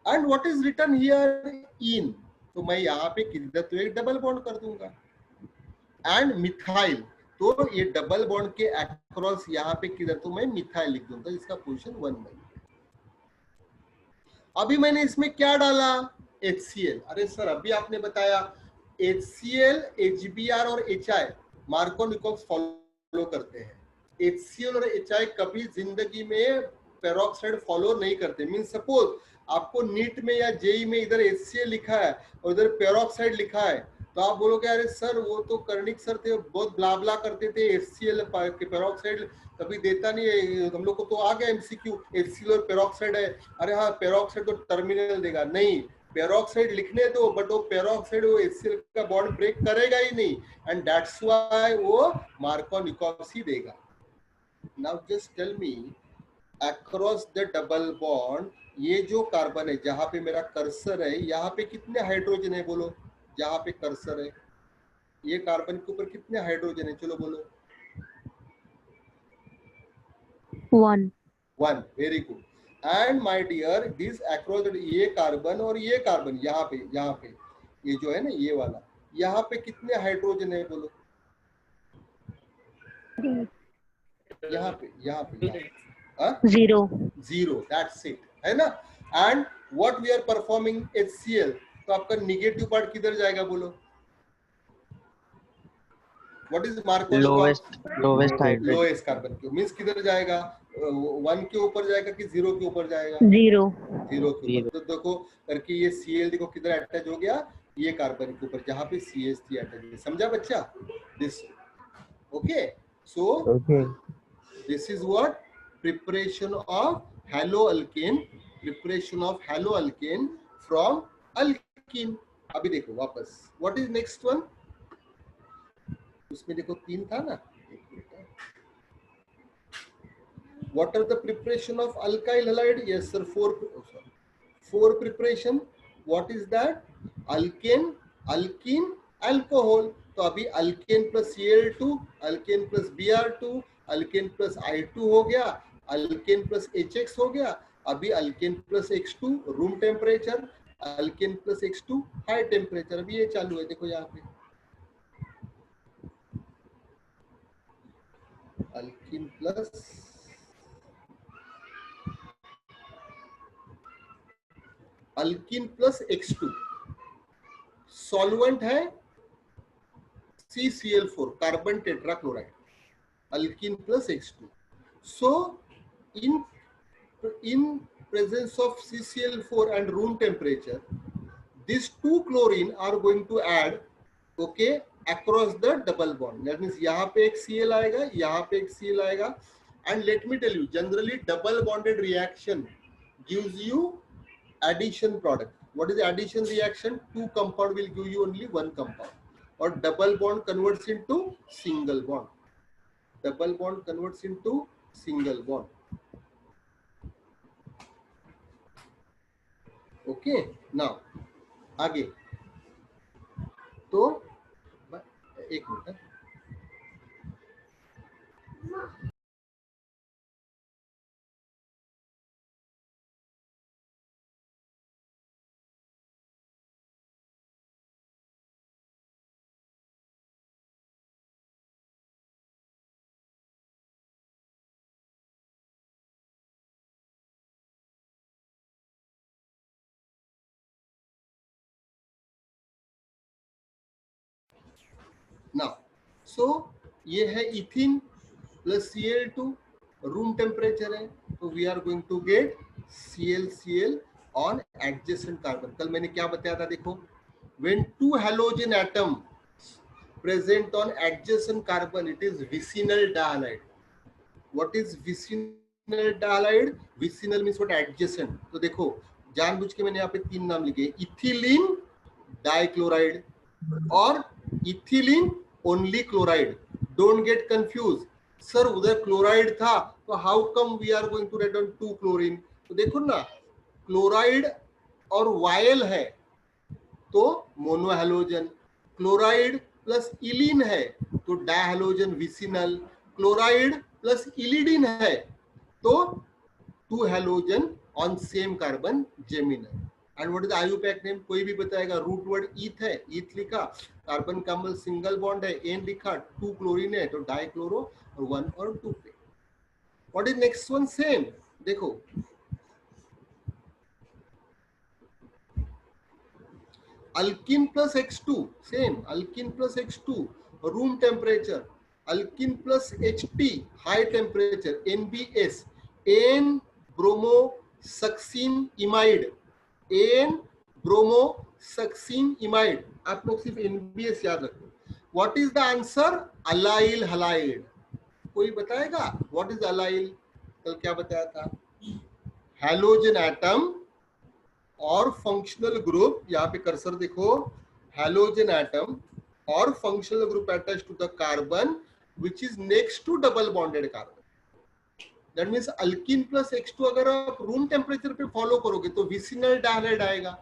And what is written here, in, तो मैं यहाँ पे किधर तो एक डबल बॉन्ड कर दूंगा। एंड मिथाइल, तो ये डबल बॉन्ड के अक्रॉस यहाँ पे किधर तो मैं मिथाइल लिख दूंगा, इसका पोजीशन 1 में। अभी मैंने इसमें क्या डाला, HCl। अरे सर अभी आपने बताया HCl, HBr और HI मार्कोनिकोव्स फॉलो करते हैं। HCl और HI कभी जिंदगी में पेरोक्साइड फॉलो नहीं करते। मीन सपोज आपको नीट में या जेई में इधर HCl लिखा है और इधर पेरोक्साइड लिखा है, तो आप बोलोगे अरे सर वो तो कर्णिक सर थे, बहुत ब्ला करते थे, HCl पेरोक्साइड कभी देता नहीं है, हम लोग को तो आ गया MCQ, HCl और पेरोक्साइड है। अरे हाँ पेरोक्साइड तो टर्मिनल देगा, नहीं, पेरोक्साइड लिखने दो, बट वो पेरोक्साइड वो HCl का बॉन्ड ब्रेक करेगा ही नहीं, एंड दैट्स व्हाई वो मार्कोनिकोव्स ही देगा। Now just tell me, across the double bond ये जो कार्बन है जहां पे मेरा कर्सर है, यहाँ पे कितने हाइड्रोजन है बोलो, जहां पे कर्सर है ये कार्बन के ऊपर कितने हाइड्रोजन है, चलो बोलो। 1. 1, very good. And my dear this across ये कार्बन और ये कार्बन यहाँ पे ये जो है ना ये वाला, यहाँ पे कितने हाइड्रोजन है बोलो, यहाँ पे 0. 0, दैट्स इट, है ना। And what we are performing HCl, तो आपका निगेटिव पार्ट किधर जाएगा बोलो, what is Markovnikov's, lowest hydrogen, lowest carbon के मींस किधर जाएगा, 1 के ऊपर जाएगा कि 0 के ऊपर जाएगा, 0. 0 के ऊपर। तो देखो करके ये Cl देखो किधर अटैच हो गया, ये कार्बन के ऊपर जहां पे CH3 अटैच है, समझा बच्चा, this, okay. So this is what preparation of haloalkane, preparation of haloalkane from alkene. अभी देखो वापस, व्हाट इज नेक्स्ट वन, उसमें देखो 3 था ना, what are the preparation of alkyl halide, yes sir, 4 preparation, what is that, alkane, alkene, alcohol। तो अभी alkane plus Cl2, alkane plus Br2, alkane plus I2 हो गया, alkane plus HX हो गया, अभी alkane plus X2 room temperature, alkane plus X2 high temperature, अभी ये चालू है, देखो यहाँ पे alkene plus alkyne plus X2, solvent है CCl4 carbon tetrachloride, alkyne plus X2। So in presence of CCl4 and room temperature, these 2 chlorine are going to add, okay, across the double bond, that means यहाँ पे एक Cl आएगा, यहाँ पे एक Cl आएगा। and let me tell you, generally double bonded reaction gives you addition product. What is the addition reaction, 2 compound will give you only 1 compound, or double bond converts into single bond, double bond converts into single bond, okay। now आगे, तो एक minute, now so ये है इथिन plus Cl2, room temperature है, तो we are going to get ClCl on adjacent carbon. कल मैंने क्या बताया था, देखो, when 2 halogen atom present on adjacent carbon, it is vicinal dihalide। what is vicinal dihalide, vicinal means what, adjacent। तो देखो जानबूझ के मैंने यहाँ पे 3 नाम लिखे, इथिलीन डाइक्लोराइड और ethylene only chloride, don't get confuse, sir उधर क्लोराइड था तो how come we are going to write on 2 chlorine. तो देखो ना, क्लोराइड और वायल है तो मोनोहैलोजन, क्लोराइड प्लस इलीन है तो डायहैलोजन विसिनल, क्लोराइड प्लस इलिडीन है तो 2 हैलोजन ऑन सेम कार्बन जेमिन है। And what is IUPAC name? कोई भी बताएगा। रूट वर्ड ईथ है, ईथ लिखा, कार्बन कार्बन सिंगल बॉन्ड है, एन लिखा, 2 क्लोरीन है तो डाइक्लोरो और 1 और 2 पे। What is next one? Same देखो, alkyne plus X2, same alkyne plus X2 room temperature, alkyne plus Ht high temperature, NBS, N bromo succinimide, N bromo succinimide. आप लोग सिर्फ NBS याद रखो। What is the answer? Allyl halide. कोई बताएगा what is allyl? कल क्या बताया था? हैलोजन एटम और फंक्शनल ग्रुप, यहाँ पे कर्सर देखो, हैलोजन एटम और functional group attached to the carbon which is next to double bonded carbon. That means alkene plus X2 अगर आप रूम टेम्परेचर पे फॉलो करोगे तो विसिनल डायहाइड आएगा,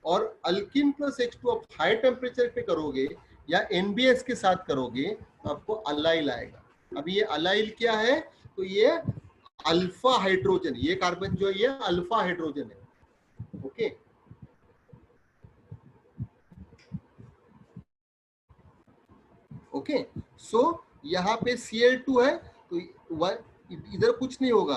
और अल्किन प्लस X2 आप हाई टेम्परेचर पे करोगे या NBS के साथ करोगे तो आपको अलाइल आएगा। अब ये अलाइल क्या है? तो ये अल्फा हाइड्रोजन, ये कार्बन जो है ये अल्फा हाइड्रोजन है। ओके ओके, सो यहाँ पे Cl2 है तो इधर कुछ नहीं होगा।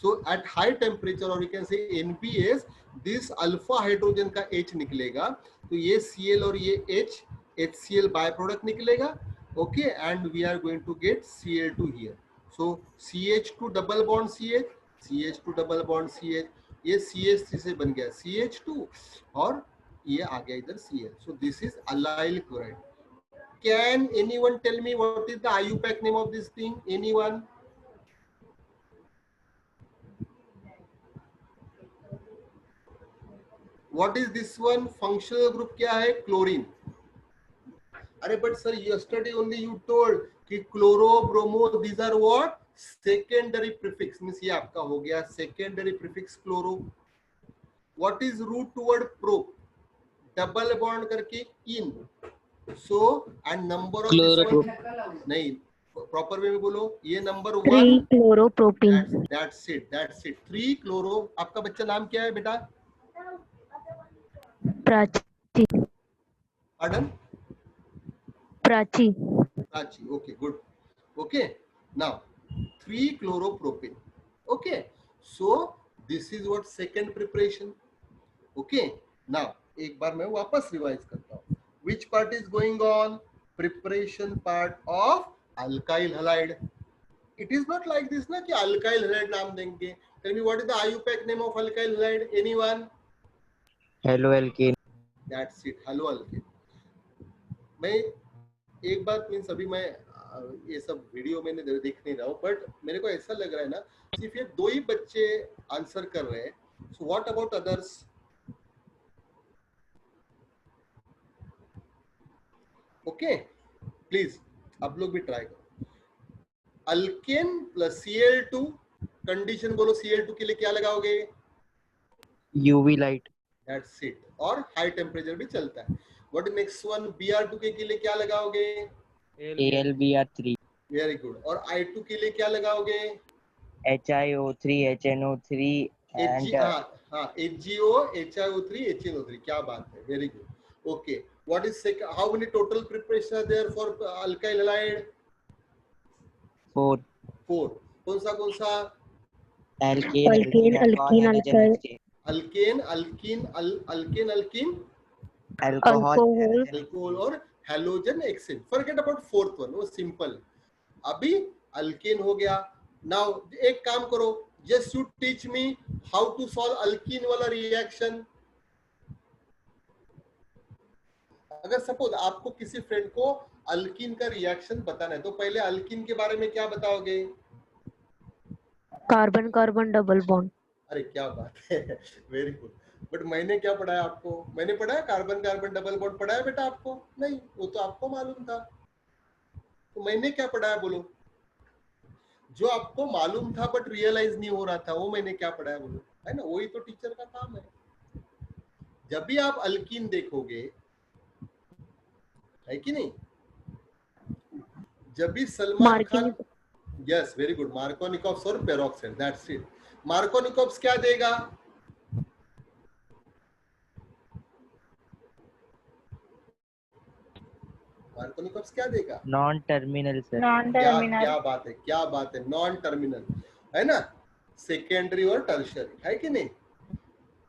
सो एट हाई टेम्परेचर और you can say NBS, this alpha hydrogen का H निकलेगा तो ये Cl और ये H, HCl बाय प्रोडक्ट निकलेगा। Okay, and we are going to get Cl2 here. So CH2 double bond CH, CH2 double bond CH, ये CH3 से बन गया CH2 और ये आ गया इधर Cl। So this is allyl chloride. Can anyone tell me what is the IUPAC name of this thing? Anyone? What is this one? Functional group क्या है? Chlorine. अरे but sir, yesterday only you told कि chloro, bromo, these are what? Secondary prefix. Means ये आपका हो गया secondary prefix chloro. What is root word pro? Double bond करके in. So and number of this one नहीं, proper way में बोलो, ये number 1 3 chloropropene. that's it 3 chloro। आपका बच्चा नाम क्या है बेटा? Prachi. Pardon? Prachi. Prachi, okay, good. Okay, now 3 chloropropene। Okay, so this is what second preparation। Okay, now एक बार मैं वापस रिवाइज करता हूँ। Which part is going on? Preparation part of alkyl halide। It is not like this ना कि alkyl halide नाम देंगे। Tell me what is the IUPAC name of alkyl halide? Anyone? Hello alkene. That's it, halo alkene। मैं एक बात means अभी मैं ये सब वीडियो मैंने देख नहीं रहा हूँ, बट मेरे को ऐसा लग रहा है ना सिर्फ ये 2 ही बच्चे आंसर कर रहे हैं। So what about others? Okay, please आप लोग भी ट्राई करो। अल्केन प्लस Cl2, कंडीशन बोलो Cl2 के लिए क्या लगाओगे? UV light. दैट्स इट, और हाई टेम्परेचर भी चलता है। What is next one? Br2 के लिए क्या लगाओगे? AlBr3. Very good. और I2 के लिए क्या लगाओगे? HiO3, HNO3 and हाँ HGO, HiO3, HNO3। क्या बात है, very good. Okay, what is second? How many total preparation are there for alkyl halide? 4. कौन सा? Alkane, Alkane, alkene, alkene, halogen, alkyl. exchange. Alkane, Alcohol. Alcohol और halogen exchange. Forget about fourth one, वो simple. अभी alkane हो गया। Now एक काम करो, just you teach me how to solve alkene वाला रिएक्शन। अगर सपोज आपको किसी फ्रेंड को अल्कीन का रिएक्शन बताना है तो पहले अल्कीन के बारे में क्या बताओगे? Carbon, carbon double bond. अरे क्या बात है, वेरी गुड। बट मैंने क्या पढ़ाया आपको? मैंने पढ़ाया कार्बन कार्बन डबल बॉन्ड पढ़ाया बेटा आपको? नहीं, वो तो आपको मालूम था। तो मैंने क्या पढ़ाया बोलो? जो आपको मालूम था बट रियलाइज नहीं हो रहा था, वो मैंने क्या पढ़ाया बोलो? है ना, वही तो टीचर का काम है। जब भी आप अल्कीन देखोगे, है कि नहीं, जब भी Salman Khan yes very good, मार्कोनिकॉप्स और पेरोक्साइड, दैट्स इट। मार्कोनिकॉप्स क्या देगा? मार्कोनिकॉप्स क्या देगा? Non terminal sir. नॉन क्या टर्मिनल। क्या बात है, क्या बात है, नॉन टर्मिनल है ना, सेकेंडरी और टर्शियरी, है कि नहीं?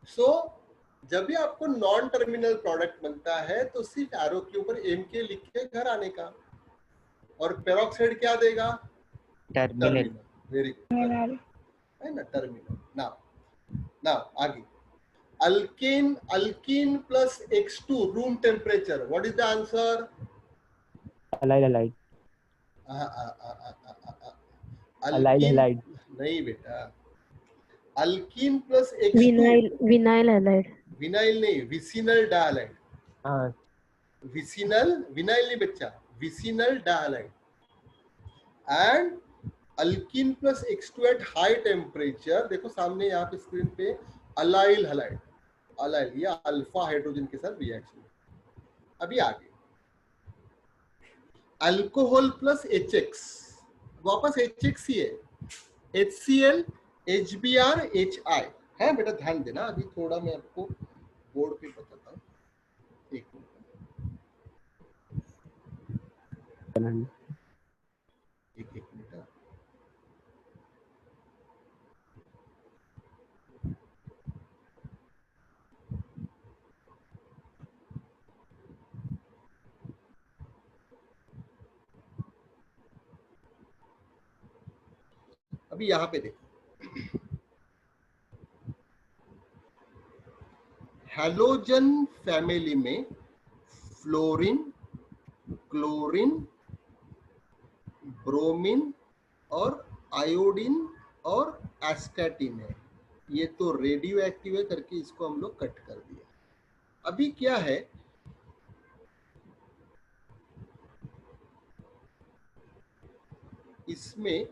सो जब भी आपको नॉन टर्मिनल प्रोडक्ट बनता है तो सिर्फ एरो के ऊपर एम के लिख के घर आने का। और पेरोक्साइड क्या देगा? Terminal. Terminal, very good, terminal. है ना, टर्मिनल। नाउ आगे, alkane, alkene plus X2 room temperature, what is the answer? Allyl halide. Allyl alkene halide. नहीं बेटा, alkene plus X2, vinyl halide. Vinyl नहीं, विसिनल डाइहाइड। हाँ विसिनल, विनाइल नहीं बच्चा, विसिनल डाइहाइड। And alkene plus X2 at high temperature, देखो सामने यहाँ पे स्क्रीन पे, अलाइल हलाइड, अलाइल, या अल्फा हाइड्रोजन के साथ रिएक्शन। अभी आगे, अल्कोहल प्लस HX, वापस HX ही है, HCl, HBr, HI है बेटा, ध्यान देना। अभी थोड़ा मैं आपको बोर्ड पे बताता हूँ, एक मिनट, एक मिनट। अभी यहाँ पे देखो, हैलोजन फैमिली में फ्लोरीन, क्लोरीन, ब्रोमीन और आयोडीन और एस्टेटिन है। ये तो रेडियो एक्टिव है करके इसको हम लोग कट कर दिया। अभी क्या है, इसमें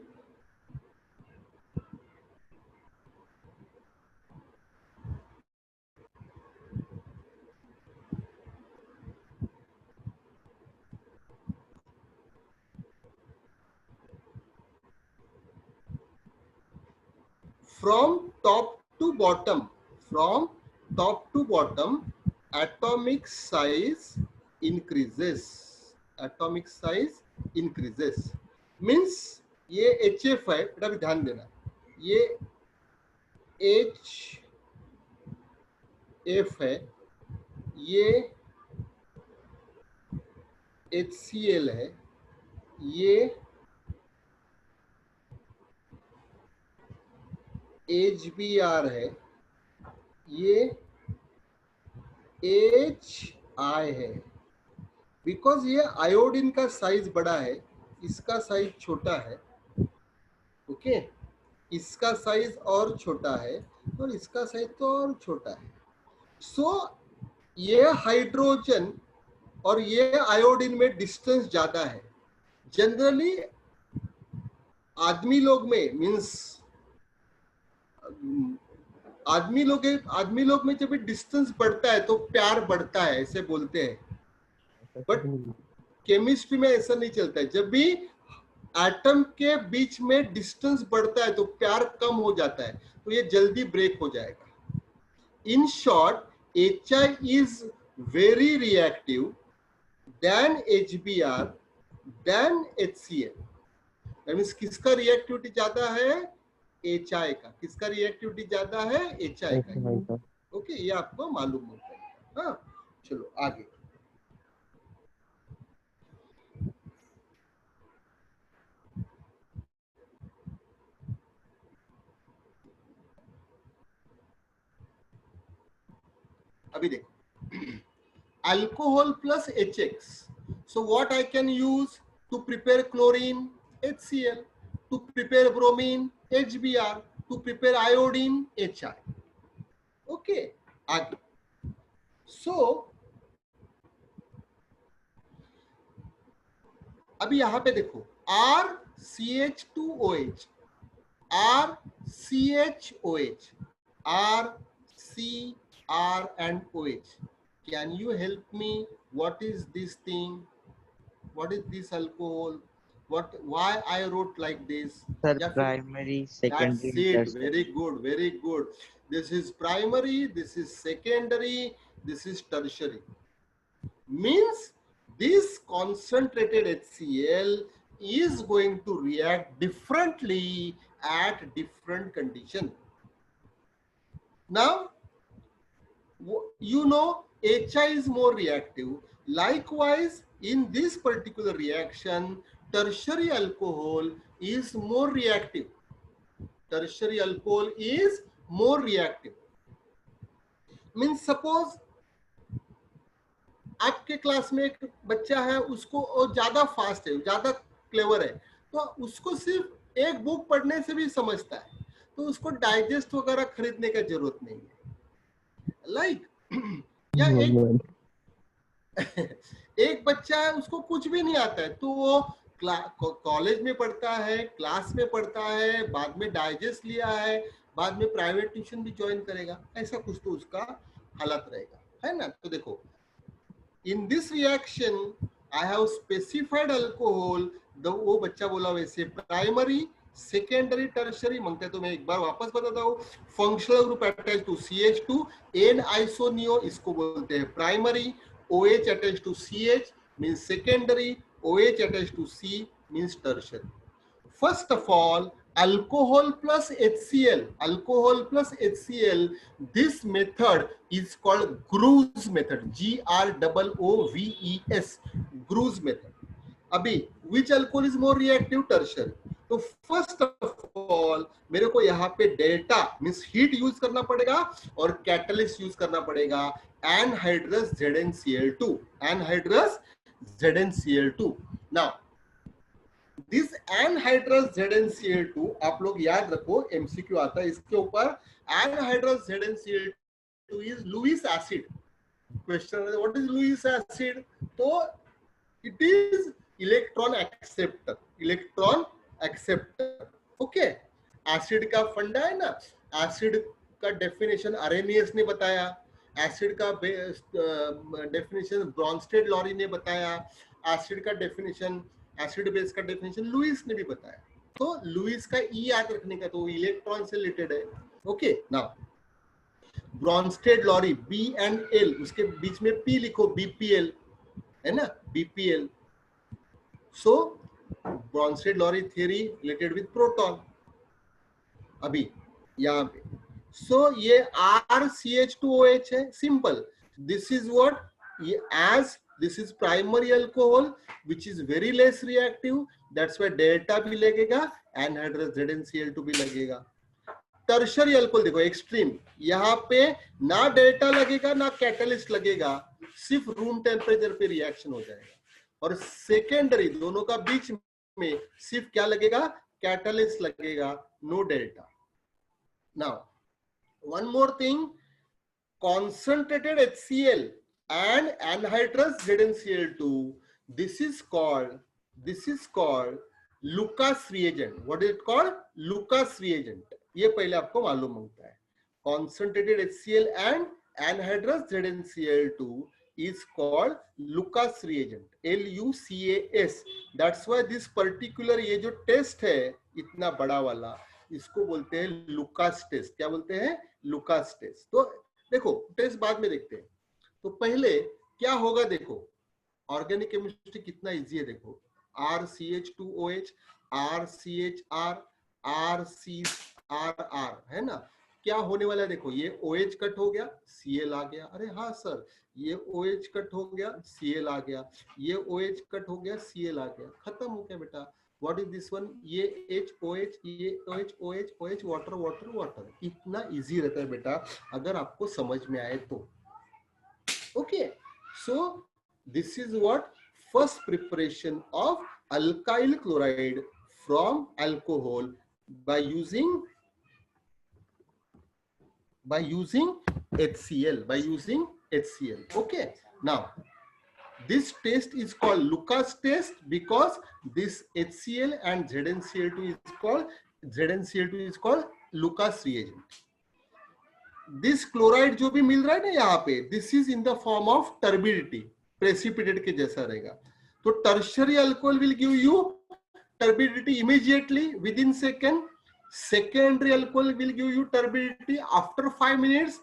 from top to bottom, from top to bottom, atomic size increases, atomic size increases, means ये HF है बेटा, भी ध्यान देना, ये HF है, ये HCl है, ये HBr है, ये HI है। बिकॉज ये आयोडीन का साइज बड़ा है, इसका साइज छोटा है, ओके, इसका साइज और छोटा है और इसका साइज तो और छोटा है। सो ये हाइड्रोजन और ये आयोडीन में डिस्टेंस ज्यादा है। जनरली आदमी लोग में, मीन्स आदमी लोग में जब डिस्टेंस बढ़ता है तो प्यार बढ़ता है, ऐसे बोलते हैं। बट केमिस्ट्री में ऐसा नहीं चलता है। जब भी एटम के बीच में डिस्टेंस बढ़ता है तो प्यार कम हो जाता है, तो ये जल्दी ब्रेक हो जाएगा। In short, HI is very reactive then HBr then HCl। Means किसका रिएक्टिविटी ज्यादा है? HI का। किसका रिएक्टिविटी ज्यादा है? HI का। ओके, ये आपको मालूम होता है। हाँ, चलो आगे। अभी देखो, alcohol plus HX. So what I can use to prepare chlorine? HCl. To prepare bromine? HBr. To prepare iodine? HI. Okay, आगे। So अभी यहां पे देखो, RCH2OH, RCHOH, RCR and OH. Can you help me? What is this thing? What is this alcohol? why I wrote like this? Sir, या फिर primary, that's secondary, it. tertiary. Very good, very good. This is primary, this is secondary, this is tertiary. Means this concentrated HCl is going to react differently at different condition. Now, you know, HI is more reactive. Likewise, in this particular reaction, tertiary alcohol is more reactive. Tertiary alcohol is more reactive. Means suppose आपके class में एक बच्चा है, उसको वो ज्यादा fast है, ज्यादा क्लेवर है, तो उसको सिर्फ एक बुक पढ़ने से भी समझता है, तो उसको डाइजेस्ट वगैरह खरीदने का जरूरत नहीं है. लाइक या एक बच्चा है, उसको कुछ भी नहीं आता है, तो वो कॉलेज में पढ़ता है, क्लास में पढ़ता है, बाद में डाइजेस्ट लिया है, बाद में प्राइवेट ट्यूशन भी ज्वाइन करेगा, ऐसा कुछ तो उसका हालत रहेगा, है ना. तो देखो, in this reaction I have specified alcohol, वो बच्चा बोला वैसे प्राइमरी, सेकेंडरी, टर्शरी मांगते हैं, तो मैं एक बार वापस बताता हूँ. Functional group attach to CH2 एन आइसोनियो, इसको बोलते हैं primary. OH attach to CH means secondary, OH attached to C means tertiary. First of all, alcohol plus HCl, this method is called Grooves method, Grooves, Grooves method. अभी which alcohol is more reactive? Tertiary. तो first of all मेरे को यहाँ पे delta means heat use करना पड़ेगा और catalyst use करना पड़ेगा, anhydrous ZnCl2, anhydrous ZnCl2. Now this anhydrous ZnCl2 आप लोग याद रखो, एमसीक्यू आता है इसके ऊपर. Anhydrous ZnCl2 is Lewis acid. Question what is Lewis acid? तो it is electron acceptor, electron acceptor. Okay, acid का फंडा है ना, एसिड का डेफिनेशन अरेनियस ने बताया, एसिड का डेफिनेशन ब्रॉन्स्टेड लॉरी ने बताया, एसिड का डेफिनेशन, एसिड बेस का डेफिनेशन लुईस ने भी बताया. तो लुईस का ई याद रखने का, तो इलेक्ट्रॉन से रिलेटेड है. Okay, now Bronsted Lowry B and L, उसके बीच में पी लिखो, BPL है ना, BPL. So Bronsted Lowry theory related with proton. अभी यहाँ पे सो ये RCH2OH है, सिंपल. दिस इज व्हाट, ये as this is primary alcohol which is very less reactive, that's why delta भी लगेगा, एनहाइड्रस ZnCl2 भी लगेगा. टर्शरी अल्कोहल देखो एक्सट्रीम, यहाँ पे ना डेल्टा लगेगा ना कैटलिस्ट लगेगा, सिर्फ रूम टेम्परेचर पे रिएक्शन हो जाएगा. और सेकेंडरी दोनों का बीच में सिर्फ क्या लगेगा, कैटलिस्ट लगेगा, no delta. Now one more thing, concentrated HCl and anhydrous ZnCl2, this is called Lucas reagent. What is it called? Lucas reagent. ये पहले आपको मालूम होता है. Concentrated HCl and anhydrous ZnCl2 is called Lucas reagent, LUCAS. That's why this particular ये जो test है इतना बड़ा वाला, इसको बोलते हैं लुकास टेस्ट. क्या बोलते हैं? Lucas test. तो देखो टेस्ट बाद में देखते हैं. तो पहले क्या होगा, देखो ऑर्गेनिक केमिस्ट्री कितना इजी है. देखो RCH2OH, RCHR, RCRR है ना. क्या होने वाला है, देखो ये OH कट हो गया, Cl आ गया. अरे हाँ सर, ये OH कट हो गया, Cl आ गया, ये OH कट हो गया, Cl आ गया, खत्म हो गया बेटा. व्हाट इज दिस वन, ये HOH, ये OH, OH, water water water. इतना इजी रहता है बेटा अगर आपको समझ में आए तो. Okay, so this is what first preparation of alkyl chloride from alcohol by using HCl. Okay, now this test is called Lucas test because this HCl and ZnCl2 is called Lucas reagent. This chloride जो भी मिल रहा है ना यहाँ पे, this is in the form of turbidity, precipitate के जैसा रहेगा. तो tertiary alcohol will give you turbidity immediately within second. Secondary alcohol will give you turbidity after 5 minutes.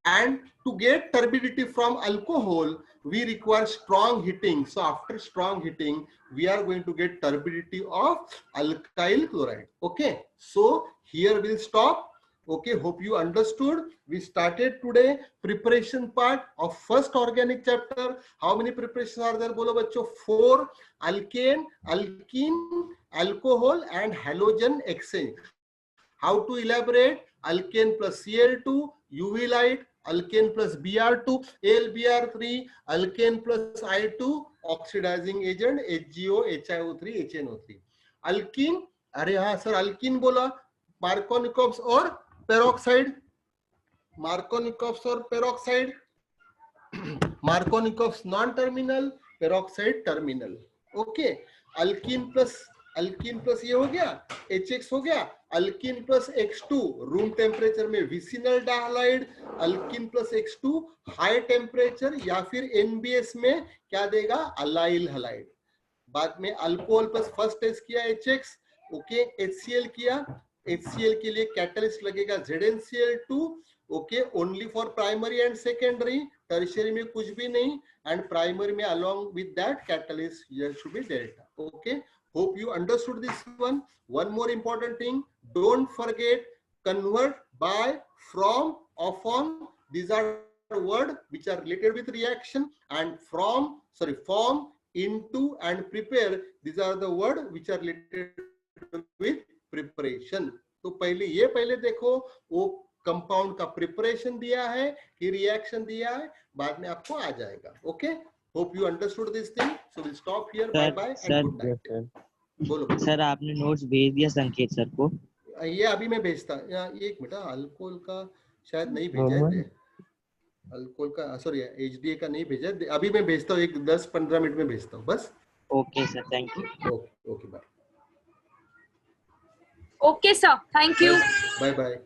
And to get turbidity from alcohol, we require strong heating. So after strong heating, we are going to get turbidity of alkyl chloride. Okay, so here we'll stop. Okay, hope you understood. We started today preparation part of first organic chapter. How many preparations are there? Bolo bachcho, 4. Alkane, alkene, alcohol and halogen exchange. How to elaborate? Alkane plus Cl2, UV light, alkane plus Br2, AlBr3, alkane plus I2, oxidizing agent, HgO, HiO3, HNO3. Alkene, अरे हाँ sir alkene बोला, Markovnikov's और peroxide, Markovnikov's और peroxide, Markovnikov's non-terminal, peroxide terminal. Okay, alkene plus ये हो गया, HX हो गया, alkene plus X2 room temperature में विसिनल डाइहाइड, alkene plus X2 high temperature या फिर NBS में क्या देगा, अलाइल हलाइड. बाद में अल्कोहल प्लस फर्स्ट टेस्ट किया HX, ओके, HCl किया, HCl के लिए कैटलिस्ट लगेगा ZnCl2, okay, only for primary and secondary, tertiary में कुछ भी नहीं, एंड प्राइमरी में along with that catalyst here should be delta. Okay, hope you understood this one. One more important thing, don't forget convert, by, from, often. These are words which are related with reaction, and form, into and prepare. These are the words which are related with preparation. तो पहले देखो वो compound का preparation दिया है कि reaction दिया है, बाद में आपको आ जाएगा. Okay, hope you understood this thing. So we'll stop here. Bye bye and good night. बोलो सर आपने नोट्स भेज दिया संकेत सर को? ये अभी मैं भेजता. एक मिनट, अल्कोहल का शायद नहीं भेजा है, अल्कोहल का सॉरी HDA का नहीं भेजा, अभी मैं भेजता हूँ, एक 10-15 मिनट में भेजता हूँ बस. Okay sir, thank you. Okay bye. Okay, sir. Thank you. Bye bye.